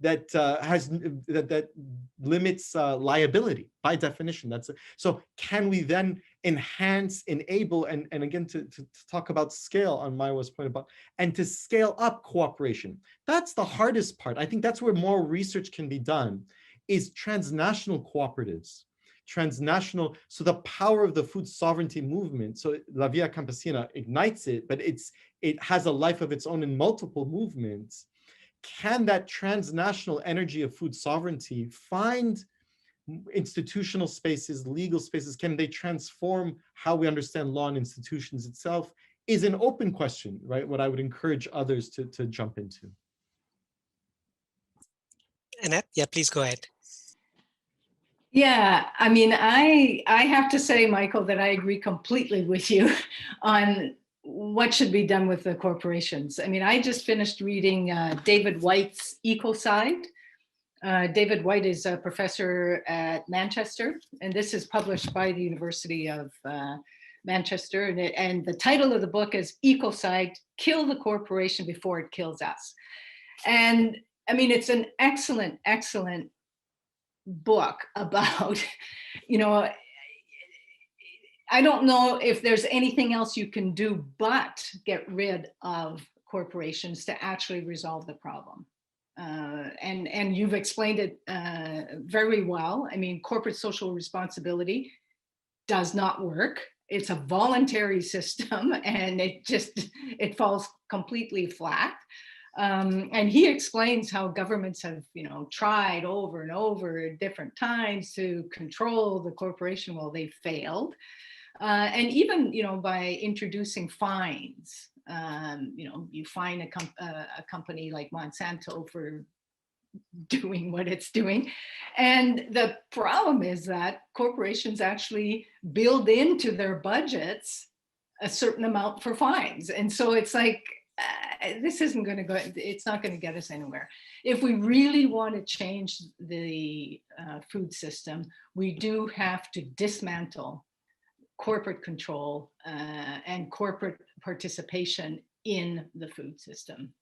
E: limits liability by definition. So can we then enhance, enable, and again to talk about scale on Maiwa's point about, and to scale up cooperation? That's the hardest part. I think that's where more research can be done, is transnational cooperatives. Transnational, so the power of the food sovereignty movement, so La Via Campesina ignites it, but it has a life of its own in multiple movements. Can that transnational energy of food sovereignty find institutional spaces, legal spaces? Can they transform how we understand law and institutions itself? Is an open question, right? What I would encourage others to jump into.
B: Annette, yeah, please go ahead.
D: Yeah, I mean, I have to say, Michael, that I agree completely with you on what should be done with the corporations. I mean, I just finished reading David White's Ecocide. David White is a professor at Manchester, and this is published by the University of Manchester. And the title of the book is Ecocide, Kill the Corporation Before It Kills Us. And I mean, it's an excellent, excellent book about, you know, I don't know if there's anything else you can do but get rid of corporations to actually resolve the problem. And you've explained it very well. I mean, corporate social responsibility does not work. It's a voluntary system, and it falls completely flat. And he explains how governments have, you know, tried over and over at different times to control the corporation. Well, they failed. And even, you know, by introducing fines, you know, you fine a company like Monsanto for doing what it's doing. And the problem is that corporations actually build into their budgets a certain amount for fines. And so it's like, this isn't going to go, it's not going to get us anywhere. If we really want to change the food system, we do have to dismantle corporate control and corporate participation in the food system.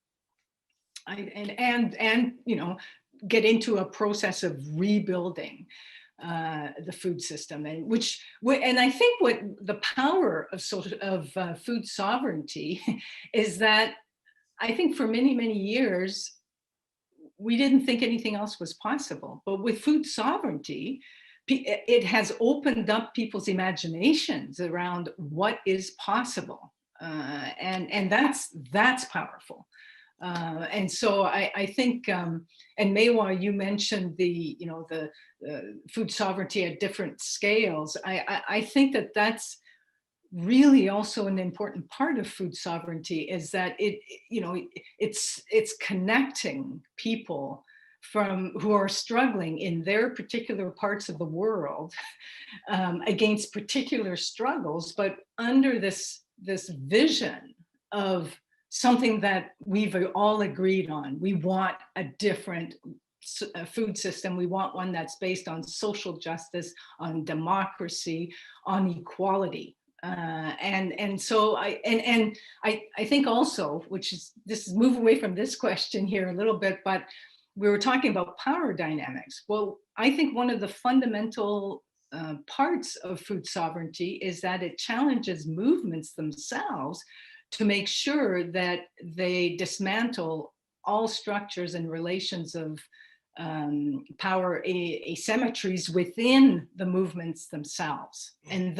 D: And you know, get into a process of rebuilding the food system, and I think what the power of food sovereignty is that I think for many, many years we didn't think anything else was possible, but with food sovereignty it has opened up people's imaginations around what is possible, and that's powerful. And so I think, and Maywa, you mentioned the food sovereignty at different scales. I think that really also an important part of food sovereignty, is that it's connecting people who are struggling in their particular parts of the world against particular struggles, but under this vision of something that we've all agreed on. We want a different food system. We want one that's based on social justice, on democracy, on equality. So I think also, this is move away from this question here a little bit, but we were talking about power dynamics. Well, I think one of the fundamental parts of food sovereignty is that it challenges movements themselves to make sure that they dismantle all structures and relations of power asymmetries within the movements themselves. And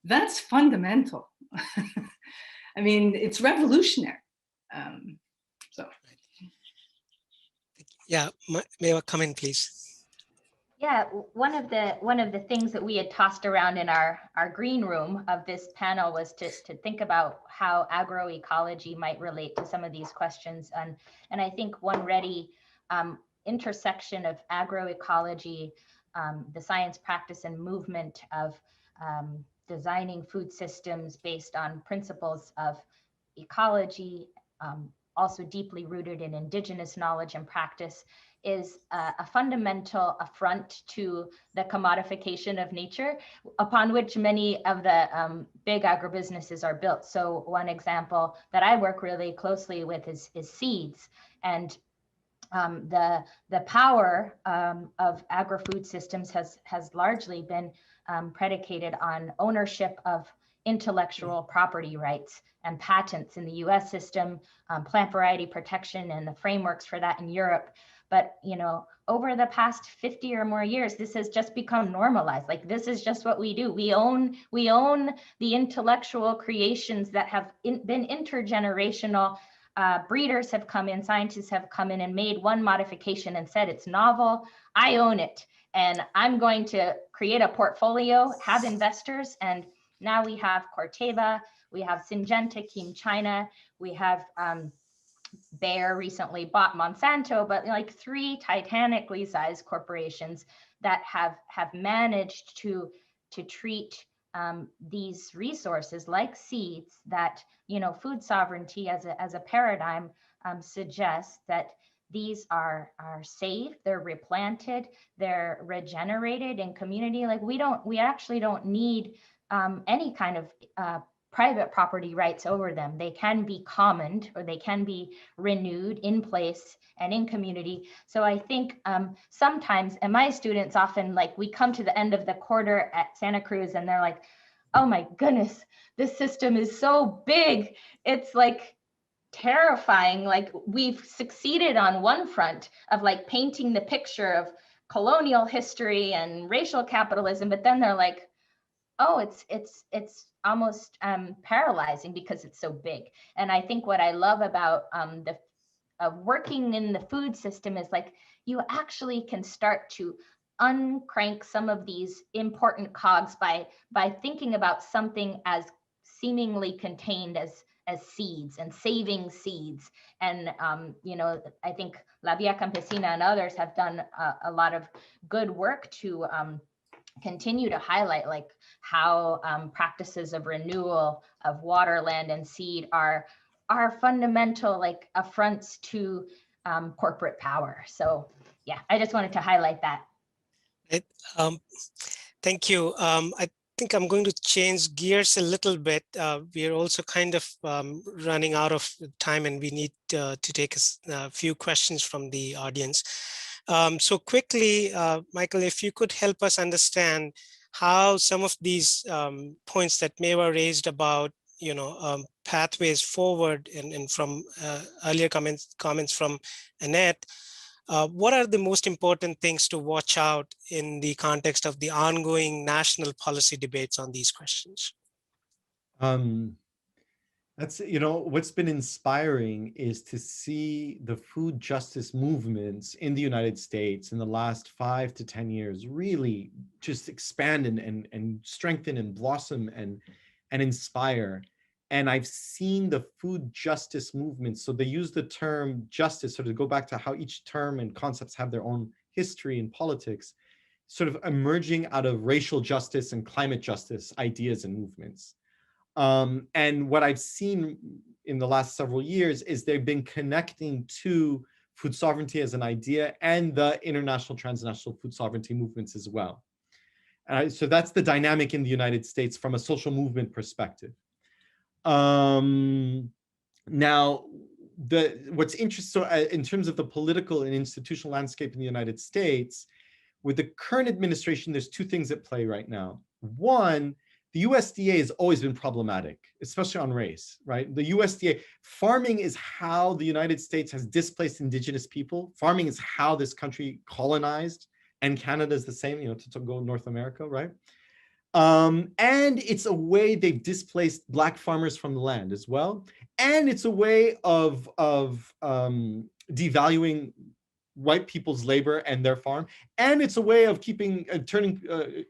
D: that's fundamental. I mean, it's revolutionary.
B: Yeah, Maywa, come in, please.
C: Yeah, one of the things that we had tossed around in our green room of this panel was just to think about how agroecology might relate to some of these questions. And I think one ready intersection of agroecology, the science, practice, and movement of designing food systems based on principles of ecology, also deeply rooted in Indigenous knowledge and practice, is a fundamental affront to the commodification of nature upon which many of the big agribusinesses are built. So one example that I work really closely with is seeds. And the power of agri-food systems has largely been predicated on ownership of intellectual property rights and patents in the US system, plant variety protection and the frameworks for that in Europe. But, you know, over the past 50 or more years, this has just become normalized. Like, this is just what we do. We own the intellectual creations that have been intergenerational. Breeders have come in, scientists have come in and made one modification and said it's novel. I own it, and I'm going to create a portfolio, have investors, and now we have Corteva, we have Syngenta, Kim China, we have Bayer recently bought Monsanto, but like 3 titanically sized corporations that have managed to treat these resources like seeds that, you know, food sovereignty as a paradigm suggests that these are safe, they're replanted, they're regenerated in community. Like, we actually don't need any kind of private property rights over them. They can be commoned, or they can be renewed in place and in community. So I think sometimes, and my students often, like, we come to the end of the quarter at Santa Cruz and they're like, oh my goodness, this system is so big. It's like terrifying. Like, we've succeeded on one front of like painting the picture of colonial history and racial capitalism, but then they're like, oh, it's almost paralyzing because it's so big. And I think what I love about working in the food system is, like, you actually can start to uncrank some of these important cogs by thinking about something as seemingly contained as seeds and saving seeds. And you know, I think La Via Campesina and others have done a lot of good work to continue to highlight, like, how practices of renewal of water, land, and seed are fundamental, like, affronts to corporate power. So yeah, I just wanted to highlight that.
B: Thank you. I think I'm going to change gears a little bit. We are also kind of running out of time, and we need to take a few questions from the audience. So quickly, Michael, if you could help us understand how some of these points that Maywa raised about, you know, pathways forward, and from earlier comments from Annette, what are the most important things to watch out in the context of the ongoing national policy debates on these questions?
E: That's, you know, what's been inspiring is to see the food justice movements in the United States in the last 5 to 10 years really just expand and strengthen and blossom and inspire. And I've seen the food justice movement. So they use the term justice, sort of go back to how each term and concepts have their own history in politics, sort of emerging out of racial justice and climate justice ideas and movements. And what I've seen in the last several years is they've been connecting to food sovereignty as an idea and the international transnational food sovereignty movements as well. So that's the dynamic in the United States from a social movement perspective. Now, what's interesting, so in terms of the political and institutional landscape in the United States, with the current administration, there's 2 things at play right now. One, the USDA has always been problematic, especially on race, right? The USDA, farming is how the United States has displaced indigenous people. Farming is how this country colonized, and Canada is the same, you know, to go North America, right? And it's a way they've displaced Black farmers from the land as well. And it's a way of devaluing white people's labor and their farm. And it's a way of turning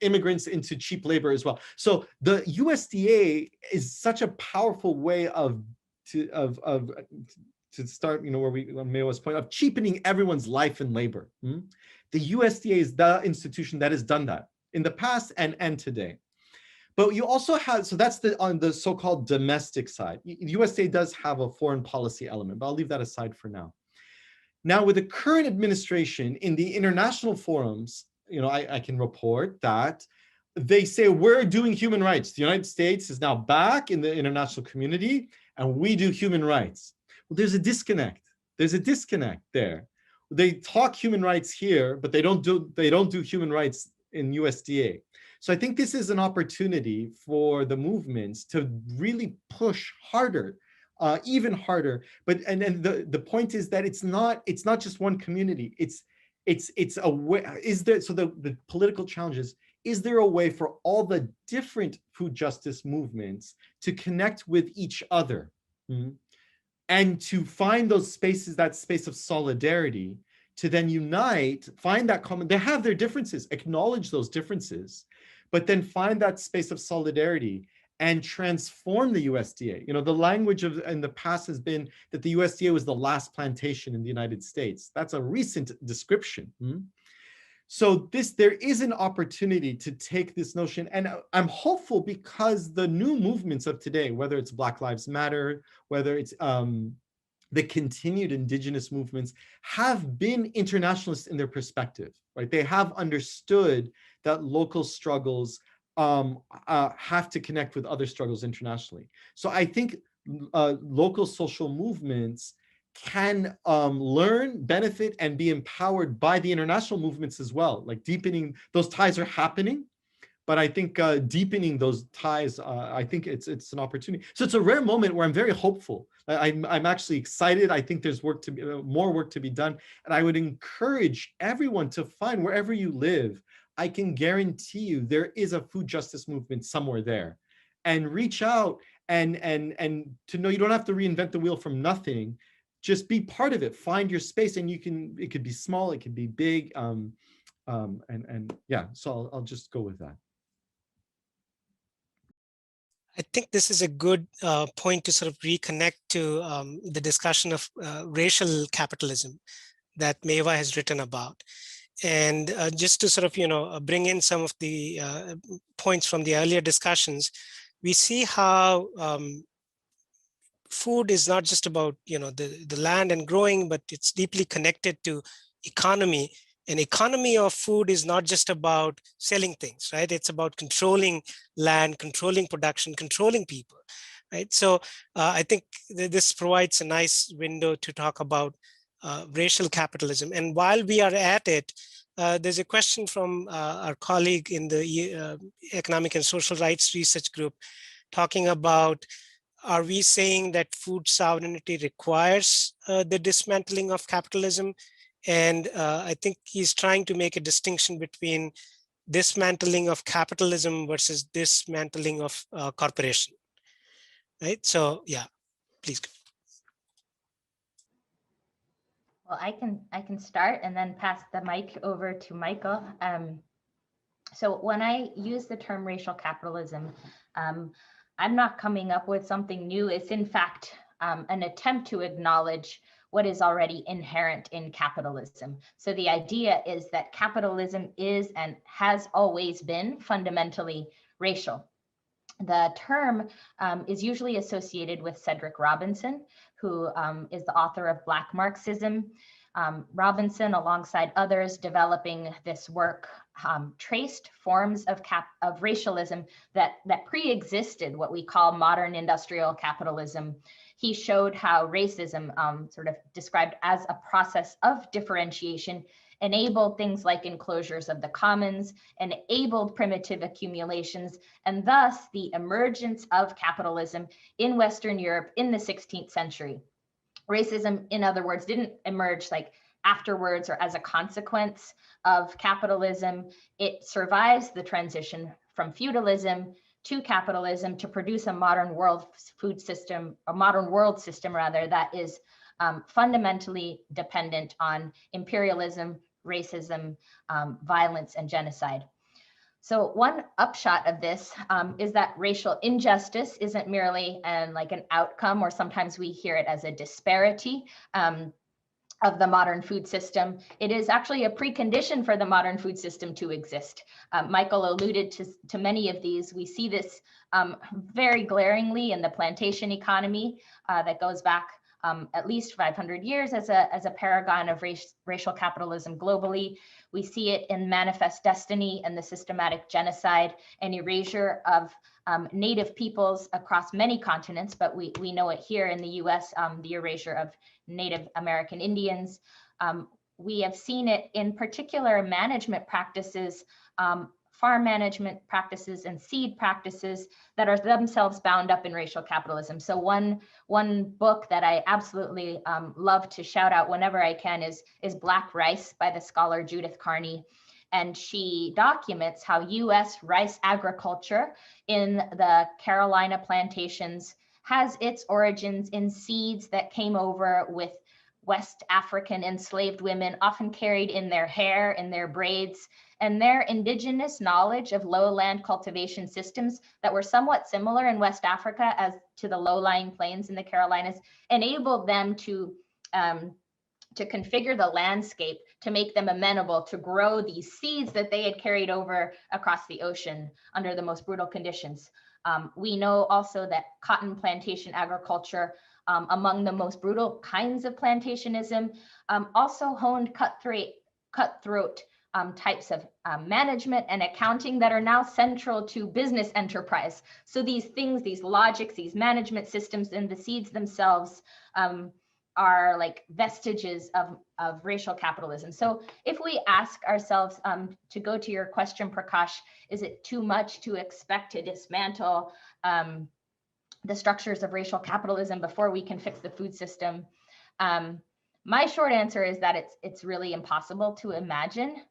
E: immigrants into cheap labor as well. So the USDA is such a powerful way to start, you know, where we, on Maywa's point, of cheapening everyone's life and labor. The USDA is the institution that has done that in the past and today. But you also have, so that's on the so-called domestic side. USDA does have a foreign policy element, but I'll leave that aside for now. Now, with the current administration in the international forums, I can report that they say we're doing human rights. The United States is now back in the international community, and we do human rights. Well, there's a disconnect. There's a disconnect there. They talk human rights here, but they don't do human rights in USDA. So I think this is an opportunity for the movements to really push harder, even harder. But and the point is that it's not just one community. It's a way. Is there, so the political challenges? Is there a way for all the different food justice movements to connect with each other, and to find those spaces, that space of solidarity, to then unite, find that common, they have their differences, acknowledge those differences, but then find that space of solidarity and transform the USDA. The language in the past has been that the USDA was the last plantation in the United States. That's a recent description. So there is an opportunity to take this notion, and I'm hopeful because the new movements of today, whether it's Black Lives Matter, whether it's the continued Indigenous movements, have been internationalists in their perspective, right? They have understood that local struggles have to connect with other struggles internationally. So I think local social movements can learn, benefit, and be empowered by the international movements as well. Like deepening, those ties are happening, but I think deepening those ties, I think it's an opportunity. So it's a rare moment where I'm very hopeful. I'm actually excited. I think there's more work to be done. And I would encourage everyone to find, wherever you live, I can guarantee you there is a food justice movement somewhere there. And reach out and to know you don't have to reinvent the wheel from nothing. Just be part of it. Find your space, and it could be small, it could be big. And yeah, so I'll just go with that.
B: I think this is a good point to sort of reconnect to the discussion of racial capitalism that Maywa has written about. And just to sort of, bring in some of the points from the earlier discussions, we see how food is not just about, the land and growing, but it's deeply connected to economy. An economy of food is not just about selling things, right? It's about controlling land, controlling production, controlling people, right? So I think this provides a nice window to talk about racial capitalism. And while we are at it, there's a question from our colleague in the Economic and Social Rights Research Group talking about, are we saying that food sovereignty requires the dismantling of capitalism? And I think he's trying to make a distinction between dismantling of capitalism versus dismantling of corporation, right? So yeah, please.
C: Well, I can start and then pass the mic over to Michael. So when I use the term racial capitalism, I'm not coming up with something new. It's in fact an attempt to acknowledge what is already inherent in capitalism. So the idea is that capitalism is and has always been fundamentally racial. The term is usually associated with Cedric Robinson, who is the author of Black Marxism. Robinson, alongside others, developing this work, traced forms of racialism that pre-existed what we call modern industrial capitalism. He showed how racism, sort of described as a process of differentiation, enabled things like enclosures of the commons, enabled primitive accumulations, and thus the emergence of capitalism in Western Europe in the 16th century. Racism, in other words, didn't emerge like afterwards or as a consequence of capitalism. It survives the transition from feudalism to capitalism to produce a modern world food system, a modern world system rather, that is fundamentally dependent on imperialism, racism, violence, and genocide. So one upshot of this is that racial injustice isn't merely like an outcome, or sometimes we hear it as a disparity. of the modern food system. It is actually a precondition for the modern food system to exist. Michael alluded to many of these. We see this very glaringly in the plantation economy that goes back at least 500 years as a paragon of racial capitalism globally. We see it in Manifest Destiny and the systematic genocide and erasure of Native peoples across many continents, but we know it here in the US, the erasure of Native American Indians. We have seen it in particular management practices, farm management practices and seed practices that are themselves bound up in racial capitalism. So one book that I absolutely love to shout out whenever I can is Black Rice by the scholar Judith Carney. And she documents how US rice agriculture in the Carolina plantations has its origins in seeds that came over with West African enslaved women, often carried in their hair, in their braids, and their indigenous knowledge of lowland cultivation systems that were somewhat similar in West Africa as to the low-lying plains in the Carolinas enabled them to configure the landscape to make them amenable to grow these seeds that they had carried over across the ocean under the most brutal conditions. We know also that cotton plantation agriculture, among the most brutal kinds of plantationism, also honed cutthroat types of management and accounting that are now central to business enterprise. So these things, these logics, these management systems and the seeds themselves are like vestiges of racial capitalism. So if we ask ourselves, to go to your question, Prakash, is it too much to expect to dismantle the structures of racial capitalism before we can fix the food system? My short answer is that it's really impossible to imagine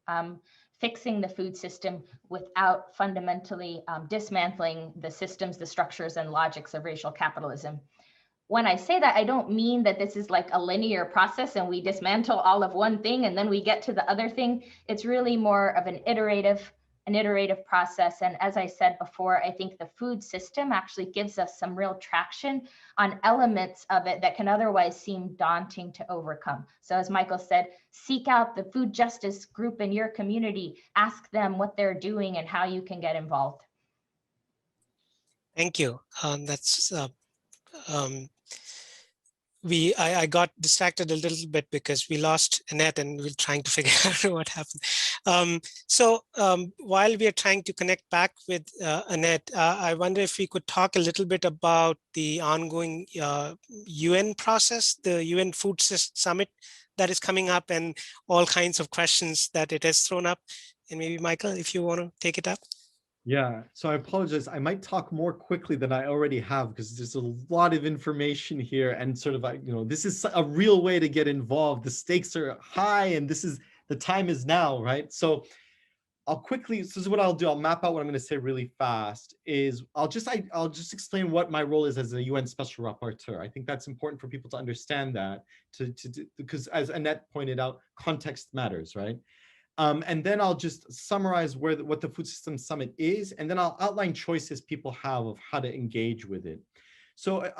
C: fixing the food system without fundamentally dismantling the systems, the structures, and logics of racial capitalism. When I say that, I don't mean that this is like a linear process and we dismantle all of one thing and then we get to the other thing. It's really more of an iterative process. And as I said before, I think the food system actually gives us some real traction on elements of it that can otherwise seem daunting to overcome. So as Michael said, seek out the food justice group in your community, ask them what they're doing and how you can get involved.
B: Thank you. I got distracted a little bit because we lost Annette and we're trying to figure out what happened. While we are trying to connect back with Annette, I wonder if we could talk a little bit about the ongoing UN process, the UN Food Summit that is coming up and all kinds of questions that it has thrown up. And maybe Michael, if you want to take it up.
E: Yeah, so I apologize. I might talk more quickly than I already have because there's a lot of information here and sort of, this is a real way to get involved. The stakes are high and the time is now, right? So this is what I'll do. I'll map out what I'm going to say really fast is I'll just explain what my role is as a UN Special Rapporteur. I think that's important for people to understand that because as Annette pointed out, context matters, right? And then I'll just summarize what the Food Systems Summit is, and then I'll outline choices people have of how to engage with it. So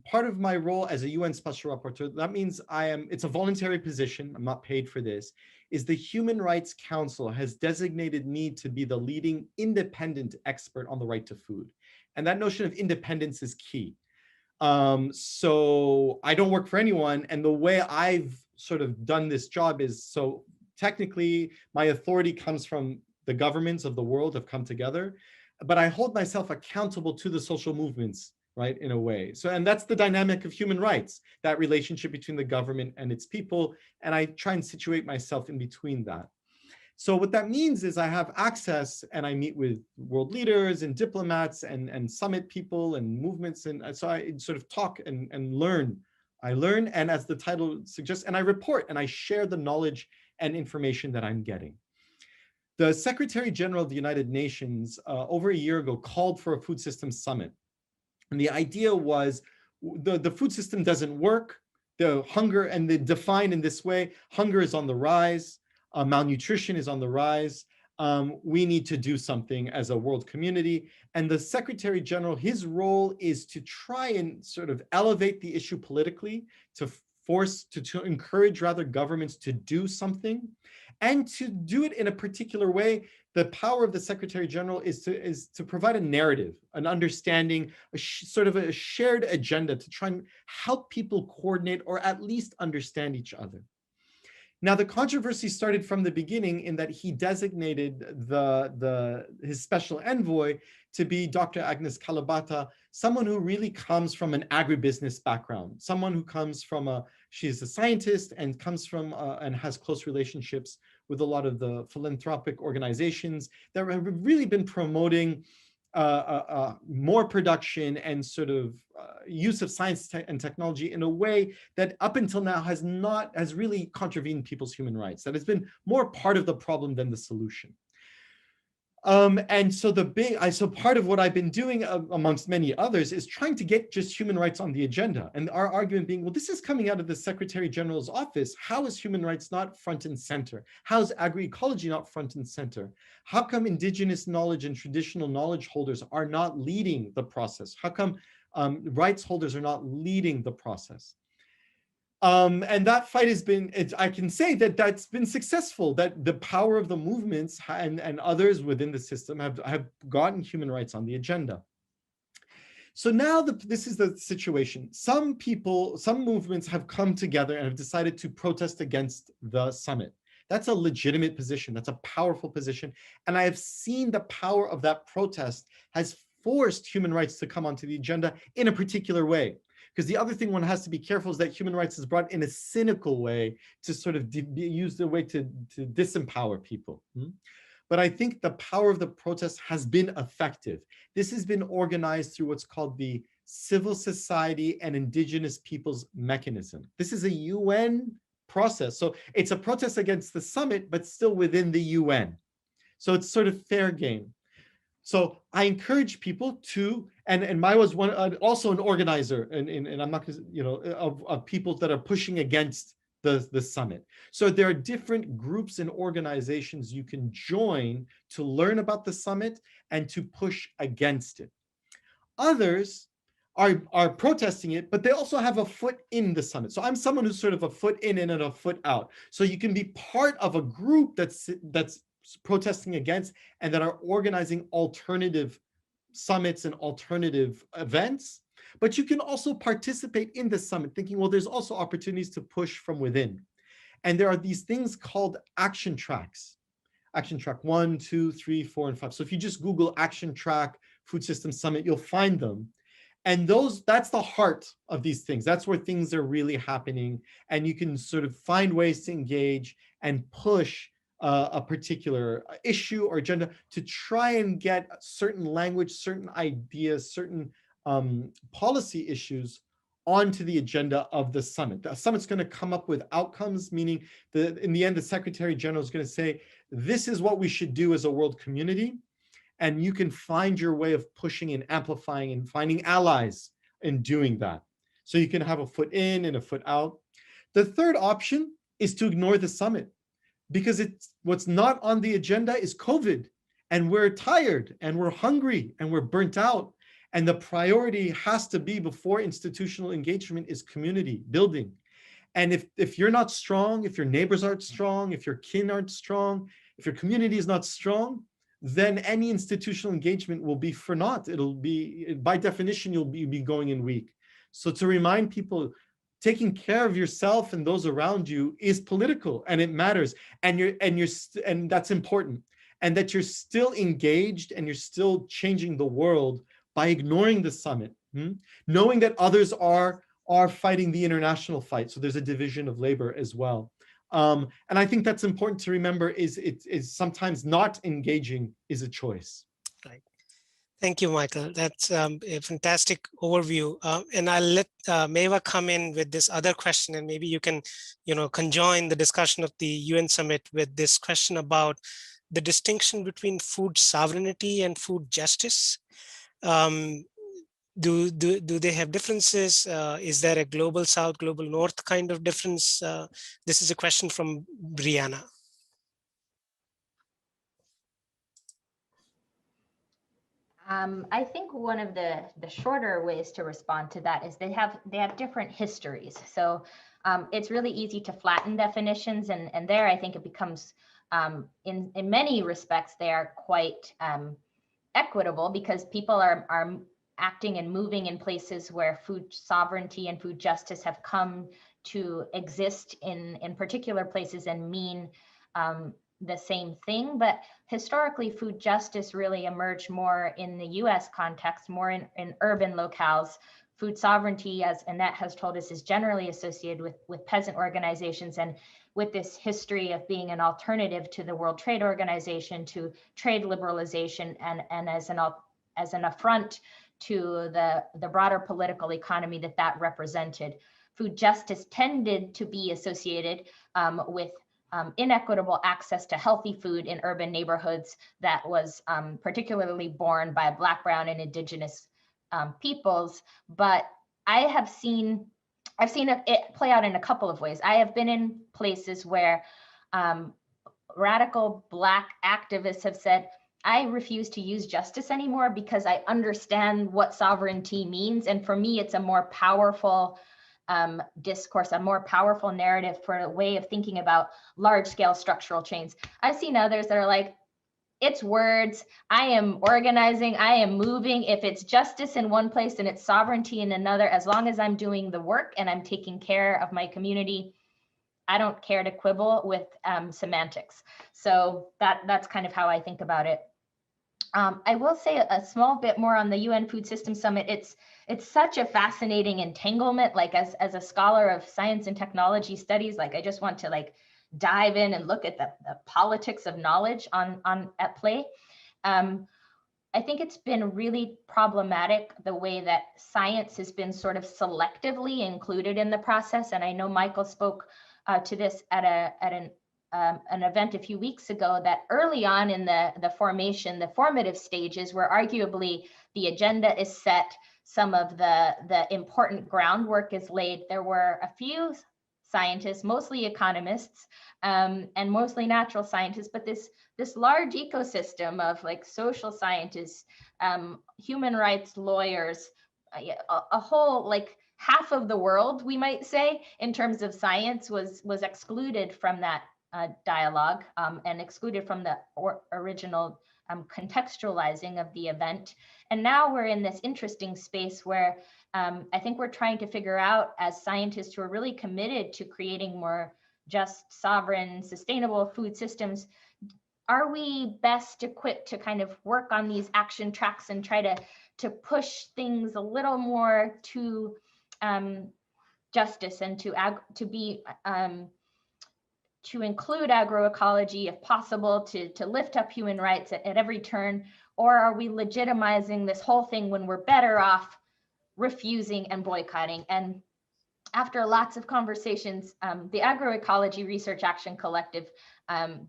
E: part of my role as a UN Special Rapporteur, that means it's a voluntary position, I'm not paid for this, is the Human Rights Council has designated me to be the leading independent expert on the right to food. And that notion of independence is key. So I don't work for anyone, and the way I've sort of done this job is technically, my authority comes from the governments of the world have come together, but I hold myself accountable to the social movements, right, in a way. So, and that's the dynamic of human rights, that relationship between the government and its people, and I try and situate myself in between that. So what that means is I have access and I meet with world leaders and diplomats and summit people and movements, and so I sort of talk and learn. I learn, and as the title suggests, and I report and I share the knowledge and information that I'm getting. The Secretary General of the United Nations over a year ago called for a food systems summit. And the idea was the food system doesn't work, the hunger, and they define in this way, hunger is on the rise, malnutrition is on the rise, we need to do something as a world community. And the Secretary General, his role is to try and sort of elevate the issue politically, to to encourage rather governments to do something, and to do it in a particular way. The power of the Secretary General is to provide a narrative, an understanding, sort of a shared agenda to try and help people coordinate or at least understand each other. Now, the controversy started from the beginning in that he designated his special envoy to be Dr. Agnes Kalibata, someone who really comes from an agribusiness background, someone who comes from she's a scientist and comes from and has close relationships with a lot of the philanthropic organizations that have really been promoting more production and sort of use of science and technology in a way that up until now has really contravened people's human rights, that has been more part of the problem than the solution. And so so part of what I've been doing amongst many others is trying to get just human rights on the agenda. And our argument being, well, this is coming out of the Secretary General's office. How is human rights not front and center? How is agroecology not front and center? How come indigenous knowledge and traditional knowledge holders are not leading the process? How come rights holders are not leading the process? And that fight has been, I can say that that's been successful, that the power of the movements and others within the system have gotten human rights on the agenda. So now this is the situation. Some people, some movements have come together and have decided to protest against the summit. That's a legitimate position. That's a powerful position. And I have seen the power of that protest has forced human rights to come onto the agenda in a particular way. Because the other thing one has to be careful is that human rights is brought in a cynical way to sort of be used a way to disempower people. But I think the power of the protest has been effective. This has been organized through what's called the Civil Society and Indigenous Peoples Mechanism. This is a UN process. So it's a protest against the summit, but still within the UN. So it's sort of fair game. So I encourage people to, and Maiwa was also an organizer, and I'm not gonna, of people that are pushing against the summit. So there are different groups and organizations you can join to learn about the summit and to push against it. Others are protesting it, but they also have a foot in the summit. So I'm someone who's sort of a foot in and a foot out. So you can be part of a group that's protesting against and that are organizing alternative summits and alternative events. But you can also participate in the summit thinking, well, there's also opportunities to push from within. And there are these things called action tracks. Action track 1, 2, 3, 4, and 5. So if you just Google action track food system summit, you'll find them. And that's the heart of these things. That's where things are really happening. And you can sort of find ways to engage and push a particular issue or agenda to try and get certain language, certain ideas, certain policy issues onto the agenda of the summit. The summit's going to come up with outcomes, meaning that in the end, the Secretary General is going to say, this is what we should do as a world community. And you can find your way of pushing and amplifying and finding allies in doing that. So you can have a foot in and a foot out. The third option is to ignore the summit, because what's not on the agenda is COVID, and we're tired and we're hungry and we're burnt out. And the priority has to be before institutional engagement is community building. And if you're not strong, if your neighbors aren't strong, if your kin aren't strong, if your community is not strong, then any institutional engagement will be for naught. It'll be, by definition, you'll be going in weak. So to remind people, taking care of yourself and those around you is political, and it matters, and that's important, and that you're still engaged and you're still changing the world by ignoring the summit, knowing that others are fighting the international fight. So there's a division of labor as well. And I think that's important to remember, is sometimes not engaging is a choice.
B: Right. Thank you, Michael. That's a fantastic overview. And I'll let Maywa come in with this other question, and maybe you can, conjoin the discussion of the UN summit with this question about the distinction between food sovereignty and food justice. Do they have differences? Is there a global south, global north kind of difference? This is a question from Brianna.
C: I think one of the shorter ways to respond to that is they have different histories. So it's really easy to flatten definitions, and there I think it becomes, in many respects, they are quite equitable, because people are acting and moving in places where food sovereignty and food justice have come to exist in particular places and mean the same thing. But historically, food justice really emerged more in the US context, more in urban locales. Food sovereignty, as Annette has told us, is generally associated with peasant organizations, and with this history of being an alternative to the World Trade Organization, to trade liberalization, and as an affront to the broader political economy that represented. Food justice tended to be associated with inequitable access to healthy food in urban neighborhoods that was particularly borne by Black, Brown, and Indigenous peoples. But I've seen it play out in a couple of ways. I have been in places where radical Black activists have said, I refuse to use justice anymore because I understand what sovereignty means. And for me, it's a more powerful discourse, a more powerful narrative for a way of thinking about large scale structural change. I've seen others that are like, it's words, I am organizing, I am moving. If it's justice in one place and it's sovereignty in another, as long as I'm doing the work and I'm taking care of my community, I don't care to quibble with semantics. So that's kind of how I think about it. I will say a small bit more on the UN Food System Summit. It's such a fascinating entanglement. Like as a scholar of science and technology studies, like I just want to like dive in and look at the politics of knowledge at play. I think it's been really problematic the way that science has been sort of selectively included in the process. And I know Michael spoke to this at an event a few weeks ago, that early on in the formation, the formative stages, where arguably the agenda is set, some of the important groundwork is laid, there were a few scientists, mostly economists, and mostly natural scientists, but this large ecosystem of like social scientists, human rights lawyers, a whole like half of the world, we might say, in terms of science was excluded from that dialogue and excluded from the original contextualizing of the event. And now we're in this interesting space where I think we're trying to figure out, as scientists who are really committed to creating more just, sovereign, sustainable food systems, are we best equipped to kind of work on these action tracks and try to push things a little more to justice and to include agroecology if possible, to lift up human rights at every turn? Or are we legitimizing this whole thing when we're better off refusing and boycotting? And after lots of conversations, the Agroecology Research Action Collective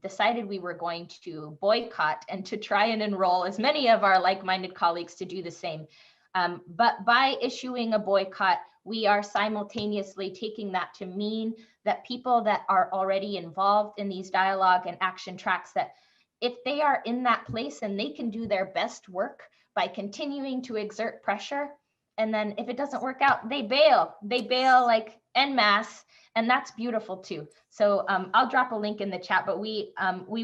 C: decided we were going to boycott and to try and enroll as many of our like-minded colleagues to do the same. But by issuing a boycott, we are simultaneously taking that to mean that people that are already involved in these dialogue and action tracks, that if they are in that place and they can do their best work by continuing to exert pressure, and then if it doesn't work out, they bail like en masse, and that's beautiful too. So I'll drop a link in the chat, but we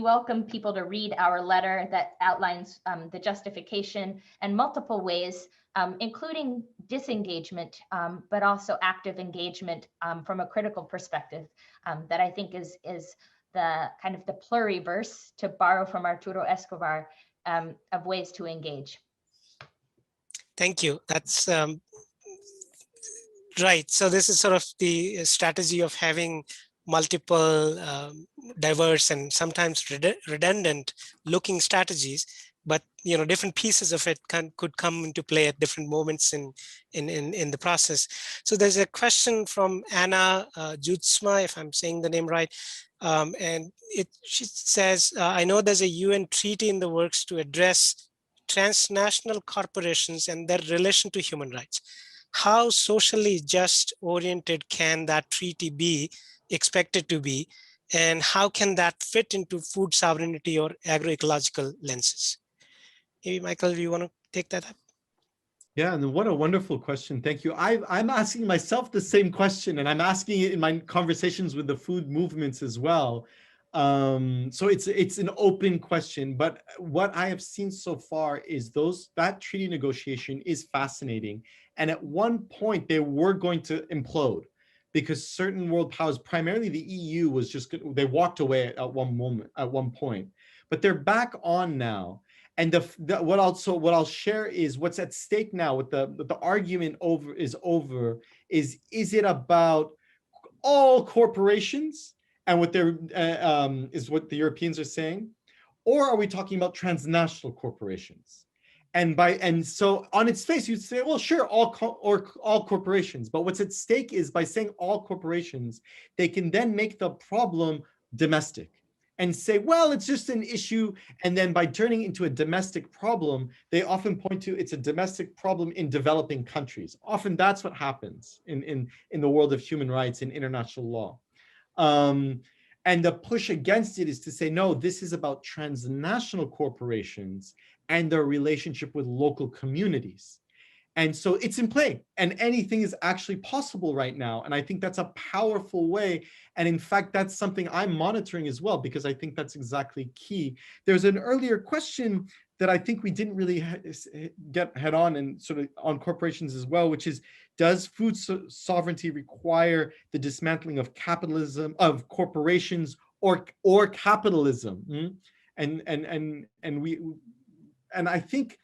C: welcome people to read our letter that outlines the justification and multiple ways, including disengagement, but also active engagement from a critical perspective that I think is the kind of the pluriverse, to borrow from Arturo Escobar, of ways to engage.
B: Thank you. That's right. So this is sort of the strategy of having multiple diverse and sometimes redundant looking strategies, but different pieces of it could come into play at different moments in the process. So there's a question from Anna Jutsma, if I'm saying the name right, and she says, I know there's a UN treaty in the works to address transnational corporations and their relation to human rights. How socially just oriented can that treaty be expected to be, and how can that fit into food sovereignty or agroecological lenses? Maybe Michael, do you want to take that up?
E: Yeah, and what a wonderful question. Thank you. I'm asking myself the same question, and I'm asking it in my conversations with the food movements as well. So it's an open question, but what I have seen so far is that treaty negotiation is fascinating. And at one point they were going to implode because certain world powers, primarily the EU, they walked away at one point, but they're back on now. And what I'll share is what's at stake now. With the argument is it about all corporations and what is what the Europeans are saying, or are we talking about transnational corporations? And so on its face, you'd say, well, sure, all corporations. But what's at stake is by saying all corporations, they can then make the problem domestic and say, well, it's just an issue. And then by turning it into a domestic problem, they often point to it's a domestic problem in developing countries. Often that's what happens in the world of human rights and international law. And the push against it is to say, no, this is about transnational corporations and their relationship with local communities. And so it's in play, and anything is actually possible right now. And I think that's a powerful way. And in fact, that's something I'm monitoring as well, because I think that's exactly key. There's an earlier question that I think we didn't really get head on, and sort of on corporations as well, which is, does food sovereignty require the dismantling of capitalism, of corporations, or capitalism? And I think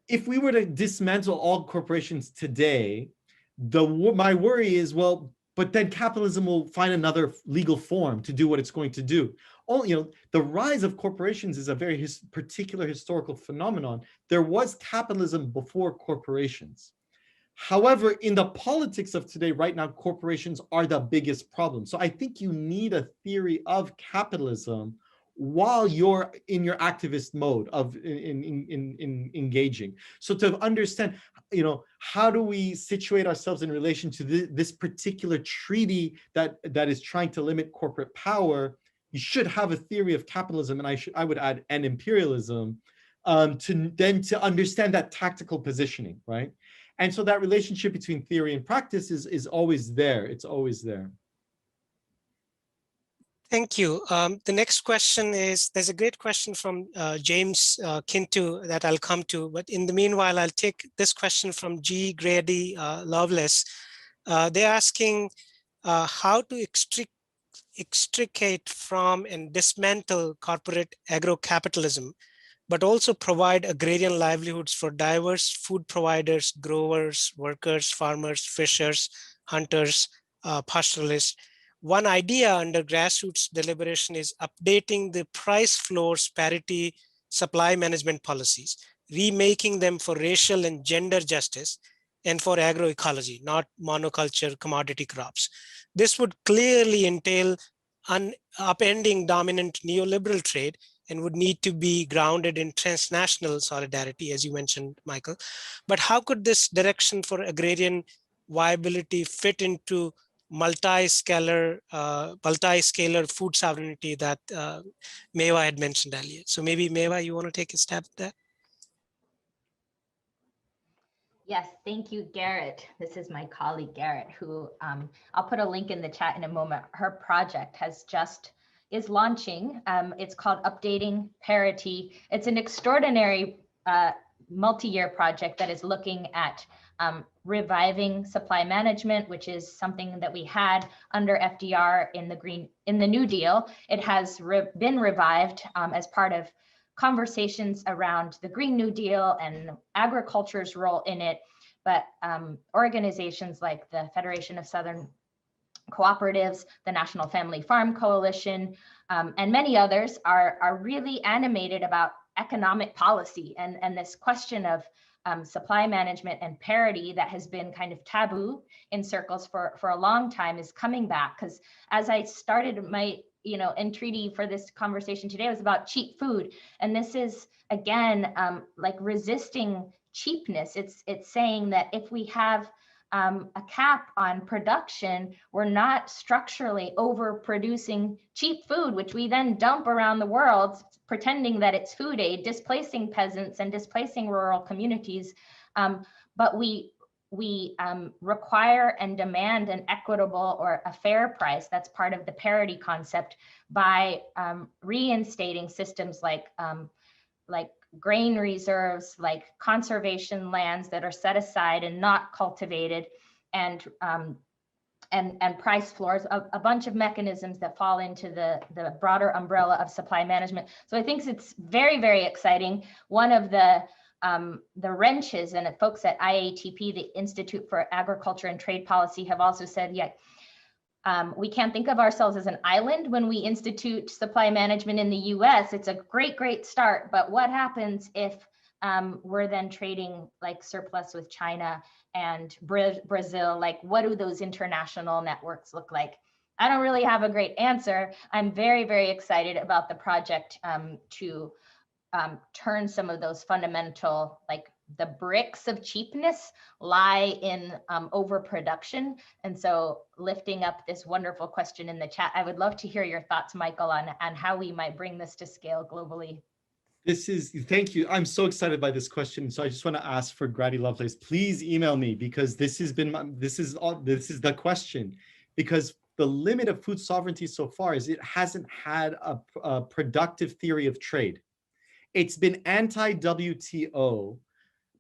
E: if we were to dismantle all corporations today, my worry is, well, but then capitalism will find another legal form to do what it's going to do. The rise of corporations is a very particular historical phenomenon. There was capitalism before corporations. However, in the politics of today, right now, corporations are the biggest problem. So I think you need a theory of capitalism while you're in your activist mode of in engaging. So to understand, how do we situate ourselves in relation to this particular treaty that is trying to limit corporate power, you should have a theory of capitalism, and I would add and imperialism, to understand that tactical positioning, right? And so that relationship between theory and practice is always there. It's always there.
B: Thank you. The next question is, there's a great question from James Kintu that I'll come to, but in the meanwhile, I'll take this question from G. Grady Loveless. They're asking how to extricate from and dismantle corporate agrocapitalism, but also provide agrarian livelihoods for diverse food providers, growers, workers, farmers, fishers, hunters, pastoralists. One idea under grassroots deliberation is updating the price floors parity supply management policies, remaking them for racial and gender justice and for agroecology, not monoculture commodity crops. This would clearly entail upending dominant neoliberal trade and would need to be grounded in transnational solidarity, as you mentioned, Michael. But how could this direction for agrarian viability fit into multi-scalar food sovereignty that Maywa had mentioned earlier? So maybe Maywa, you want to take a stab at that?
C: Yes, thank you, Garrett. This is my colleague, Garrett, who I'll put a link in the chat in a moment. Her project is launching. It's called Updating Parity. It's an extraordinary multi-year project that is looking at reviving supply management, which is something that we had under FDR in the New Deal. It has been revived as part of conversations around the Green New Deal and agriculture's role in it. But organizations like the Federation of Southern Cooperatives, the National Family Farm Coalition, and many others are really animated about economic policy and this question of supply management and parity that has been kind of taboo in circles for a long time is coming back. Because as I started my entreaty for this conversation today, was about cheap food, and this is again like resisting cheapness. It's saying that if we have a cap on production, we're not structurally overproducing cheap food, which we then dump around the world, pretending that it's food aid, displacing peasants and displacing rural communities but we require and demand an equitable or a fair price. That's part of the parity concept by reinstating systems like grain reserves, like conservation lands that are set aside and not cultivated, and price floors, a bunch of mechanisms that fall into the broader umbrella of supply management. So I think it's very, very exciting. One of the wrenches, and folks at IATP, the Institute for Agriculture and Trade Policy, have also said, yeah, we can't think of ourselves as an island when we institute supply management in the US. It's a great, great start, but what happens if we're then trading like surplus with China and Brazil? Like, what do those international networks look like? I don't really have a great answer. I'm very, very excited about the project to turn some of those fundamental, like the bricks of cheapness lie in overproduction. And so lifting up this wonderful question in the chat, I would love to hear your thoughts, Michael, on how we might bring this to scale globally.
E: Thank you. I'm so excited by this question. So I just want to ask for Grady Lovelace, please email me, because this is the question. Because the limit of food sovereignty so far is it hasn't had a productive theory of trade. It's been anti-WTO,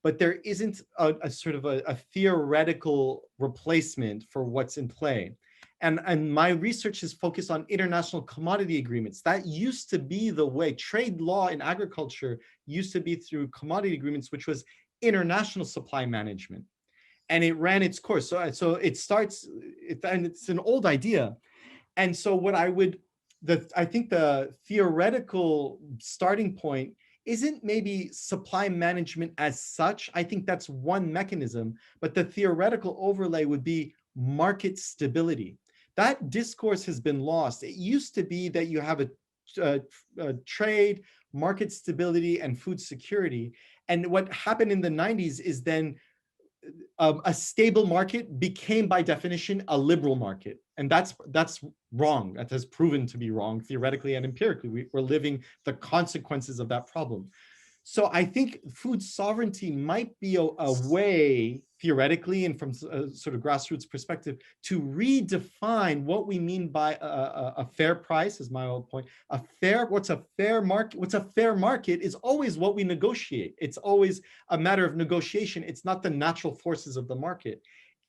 E: but there isn't a sort of a theoretical replacement for what's in play. And my research is focused on international commodity agreements. That used to be the way. Trade law in agriculture used to be through commodity agreements, which was international supply management. And it ran its course. So it starts, and it's an old idea. And so what I think the theoretical starting point isn't maybe supply management as such. I think that's one mechanism, but the theoretical overlay would be market stability. That discourse has been lost. It used to be that you have a trade, market stability, and food security. And what happened in the 90s is then a stable market became, by definition, a liberal market. And that's wrong. That has proven to be wrong theoretically and empirically. We're living the consequences of that problem. So I think food sovereignty might be a way, theoretically and from a sort of grassroots perspective, to redefine what we mean by a fair price, as my old point. What's a fair market? What's a fair market is always what we negotiate. It's always a matter of negotiation. It's not the natural forces of the market.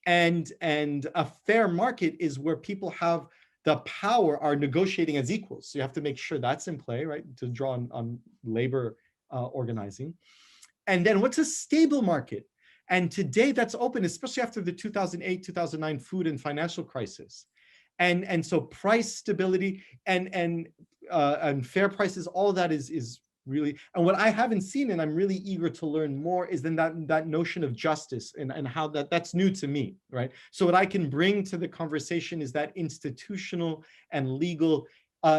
E: And a fair market is where people have the power, are negotiating as equals. So you have to make sure that's in play, right? To draw on labor organizing. And then what's a stable market? And today that's open, especially after the 2008-2009 food and financial crisis. And so price stability and fair prices, all of that is really, and what I haven't seen, and I'm really eager to learn more, is then that notion of justice and how that's new to me, right? So what I can bring to the conversation is that institutional and legal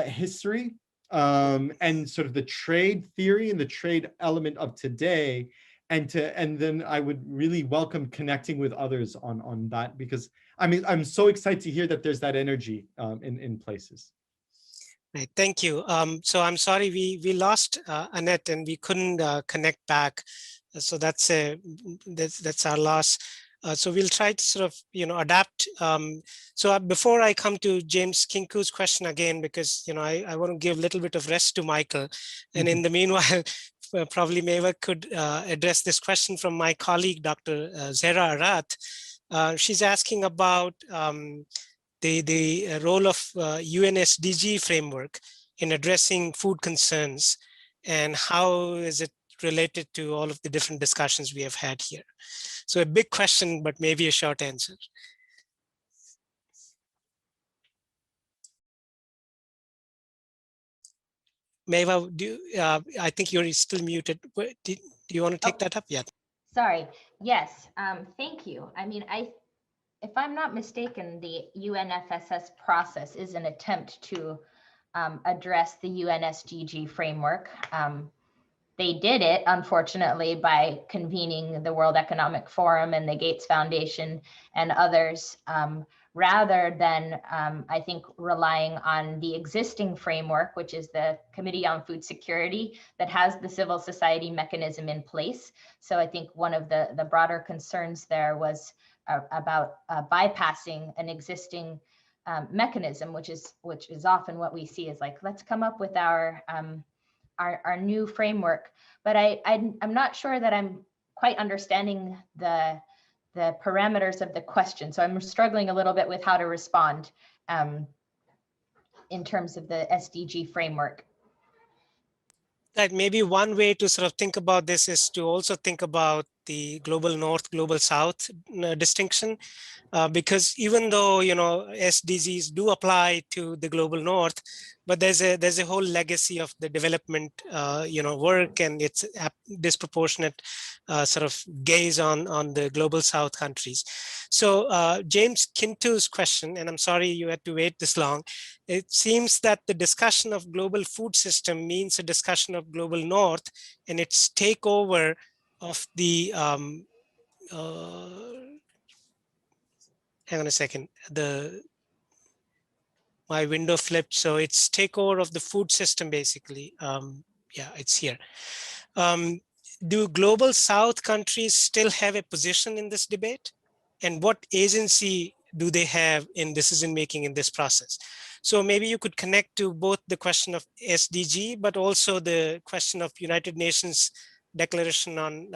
E: history, and sort of the trade theory and the trade element of today, and then I would really welcome connecting with others on that, because I mean, I'm so excited to hear that there's that energy in places.
B: Right, thank you. So I'm sorry we lost Annette and we couldn't connect back. So that's our loss. So we'll try to sort of, adapt. So before I come to James Kinku's question again, because, I want to give a little bit of rest to Michael. And in the meanwhile, probably Maywa could address this question from my colleague, Dr. Zehra Arat. She's asking about the role of UN SDG framework in addressing food concerns, and how is it related to all of the different discussions we have had here. So a big question, but maybe a short answer. Maywa, I think you're still muted. Do you want to take that up yet?
C: Sorry. Yes. Thank you. I mean, if I'm not mistaken, the UNFSS process is an attempt to address the UN SDG framework. They did it, unfortunately, by convening the World Economic Forum and the Gates Foundation and others rather than, I think, relying on the existing framework, which is the Committee on Food Security, that has the civil society mechanism in place. So I think one of the broader concerns there was about bypassing an existing mechanism, which is often what we see is like, let's come up with our new framework. But I'm not sure that I'm quite understanding the parameters of the question. So I'm struggling a little bit with how to respond in terms of the SDG framework.
B: Right, maybe one way to sort of think about this is to also think about the global north, global south distinction, because even though, you know, SDGs do apply to the global north, but there's a whole legacy of the development, you know, work and its disproportionate sort of gaze on the global south countries. So James Kintu's question, and I'm sorry you had to wait this long. It seems that the discussion of global food system means a discussion of global north and its takeover of the hang on a second, my window flipped, so it's takeover of the food system basically. Yeah, it's here. Do global south countries still have a position in this debate? And what agency do they have in decision making in this process? So maybe you could connect to both the question of SDG, but also the question of United Nations Declaration on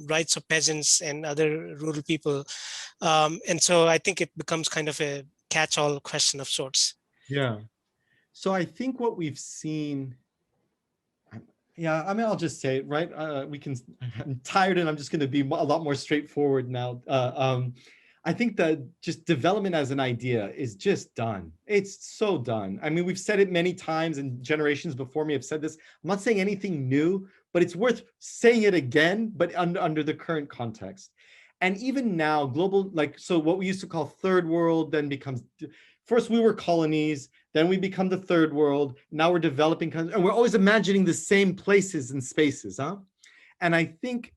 B: Rights of Peasants and other rural people. And so I think it becomes kind of a catch-all question of sorts.
E: Yeah. So I think what we've seen, yeah, I mean, I'll just say it, right? I'm tired and I'm just going to be a lot more straightforward now. I think that just development as an idea is just done. It's so done. I mean, we've said it many times and generations before me have said this. I'm not saying anything new, but it's worth saying it again, but under the current context. And even now, global, like, so what we used to call third world then becomes, first we were colonies, then we become the third world, now we're developing countries, and we're always imagining the same places and spaces, huh? And I think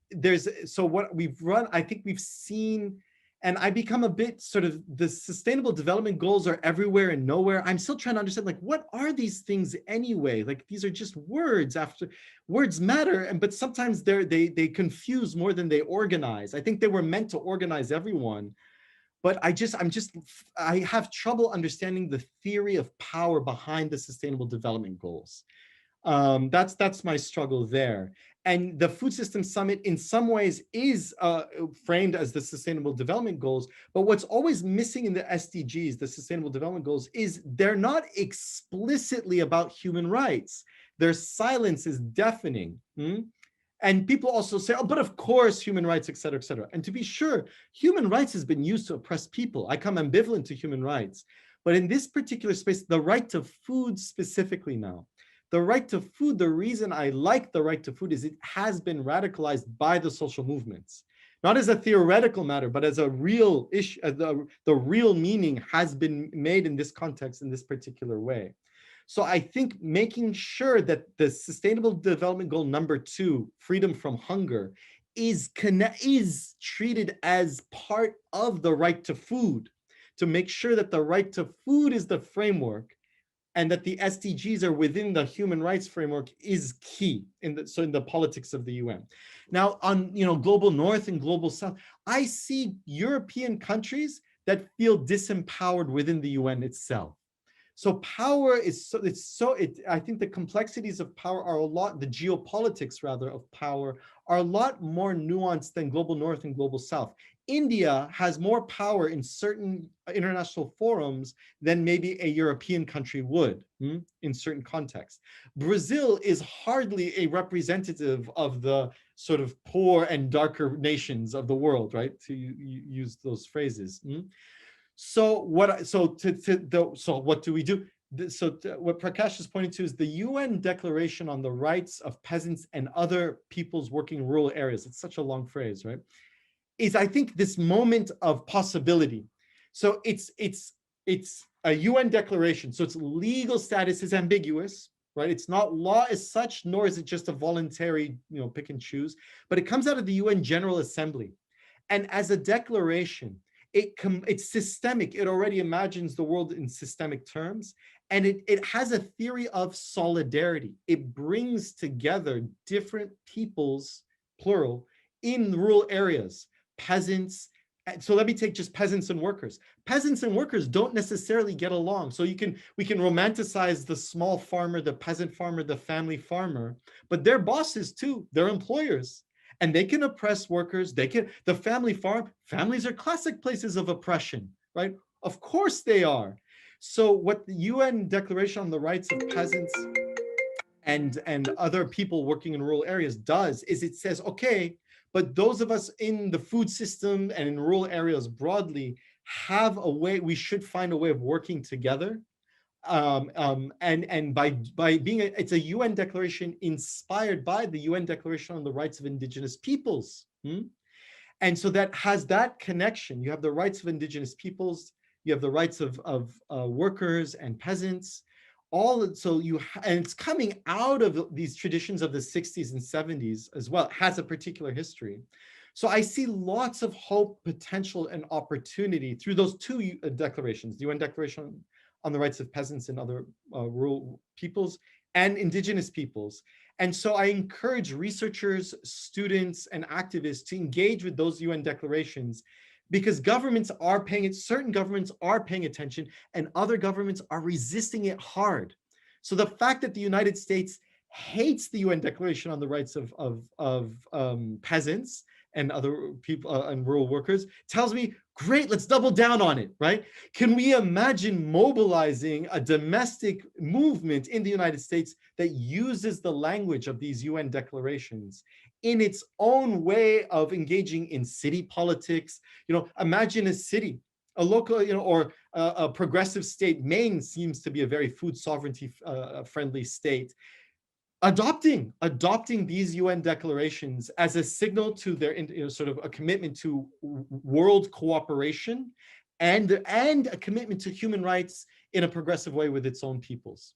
E: so what we've run, I think we've seen, and I become a bit sort of, the sustainable development goals are everywhere and nowhere. I'm still trying to understand, like, what are these things anyway? Like, these are just words. After words matter, but sometimes they confuse more than they organize. I think they were meant to organize everyone, but I have trouble understanding the theory of power behind the sustainable development goals. That's my struggle there. And the Food System Summit in some ways is framed as the Sustainable Development Goals, but what's always missing in the SDGs, the Sustainable Development Goals, is they're not explicitly about human rights. Their silence is deafening. And people also say, oh, but of course, human rights, et cetera, et cetera. And to be sure, human rights has been used to oppress people. I come ambivalent to human rights. But in this particular space, the right to food specifically now, the right to food, the reason I like the right to food is it has been radicalized by the social movements, not as a theoretical matter, but as a real issue. The real meaning has been made in this context in this particular way. So I think making sure that the Sustainable Development Goal number 2, freedom from hunger, is treated as part of the right to food, to make sure that the right to food is the framework, and that the SDGs are within the human rights framework is key in the politics of the UN. Now, on global north and global south, I see European countries that feel disempowered within the UN itself. So power is I think the complexities of power are the geopolitics rather of power are a lot more nuanced than global north and global south. India has more power in certain international forums than maybe a European country would in certain contexts. Brazil is hardly a representative of the sort of poor and darker nations of the world, right? To use those phrases. So what do we do? What Prakash is pointing to is the UN Declaration on the Rights of Peasants and Other Peoples Working in Rural Areas. It's such a long phrase, right? Is, I think, this moment of possibility. So it's a UN declaration. So its legal status is ambiguous, right? It's not law as such, nor is it just a voluntary, pick and choose, but it comes out of the UN General Assembly. And as a declaration, it's systemic. It already imagines the world in systemic terms. And it has a theory of solidarity. It brings together different peoples, plural, in rural areas, peasants. So let me take just peasants and workers. Peasants and workers don't necessarily get along. So we can romanticize the small farmer, the peasant farmer, the family farmer, but they're bosses too, they're employers. And they can oppress workers, the family farm, families are classic places of oppression, right? Of course they are. So what the UN Declaration on the Rights of Peasants and other people working in rural areas does is it says, okay, but those of us in the food system and in rural areas broadly have a way, we should find a way of working together. And by being, it's a UN declaration inspired by the UN Declaration on the Rights of Indigenous Peoples. And so that has that connection. You have the rights of Indigenous peoples, you have the rights of workers and peasants, and it's coming out of these traditions of the 60s and 70s as well. It has a particular history. So I see lots of hope, potential, and opportunity through those two declarations, the UN Declaration on the Rights of Peasants and other rural peoples and Indigenous peoples. And so I encourage researchers, students, and activists to engage with those UN declarations, because governments are certain governments are paying attention and other governments are resisting it hard. So the fact that the United States hates the UN Declaration on the Rights of Peasants and other people and rural workers tells me, great, let's double down on it, right? Can we imagine mobilizing a domestic movement in the United States that uses the language of these UN declarations in its own way of engaging in city politics? Imagine a city, a local, or a progressive state. Maine seems to be a very food sovereignty friendly state. Adopting these UN declarations as a signal to their sort of a commitment to world cooperation and a commitment to human rights in a progressive way with its own peoples.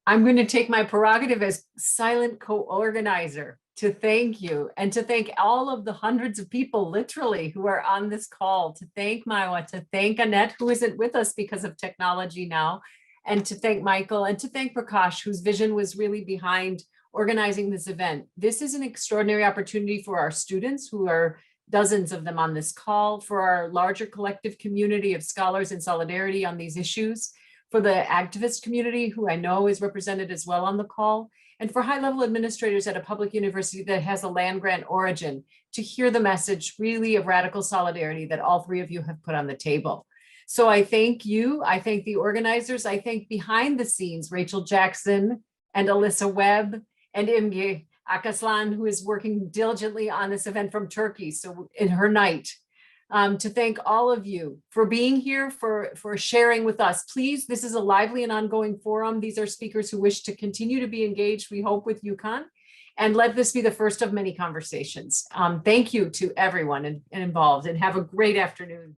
F: I'm going to take my prerogative as silent co-organizer to thank you and to thank all of the hundreds of people literally who are on this call, to thank Maiwa, to thank Annette, who isn't with us because of technology now, and to thank Michael and to thank Prakash, whose vision was really behind organizing this event. This is an extraordinary opportunity for our students, who are dozens of them on this call, for our larger collective community of scholars in solidarity on these issues, for the activist community, who I know is represented as well on the call, and for high-level administrators at a public university that has a land-grant origin, to hear the message really of radical solidarity that all three of you have put on the table. So I thank you, I thank the organizers, I thank behind the scenes, Rachel Jackson and Alyssa Webb and Imge Akaslan, who is working diligently on this event from Turkey, so in her night. To thank all of you for being here, for sharing with us. Please, this is a lively and ongoing forum. These are speakers who wish to continue to be engaged, we hope, with UConn. And let this be the first of many conversations. Thank you to everyone involved, and have a great afternoon.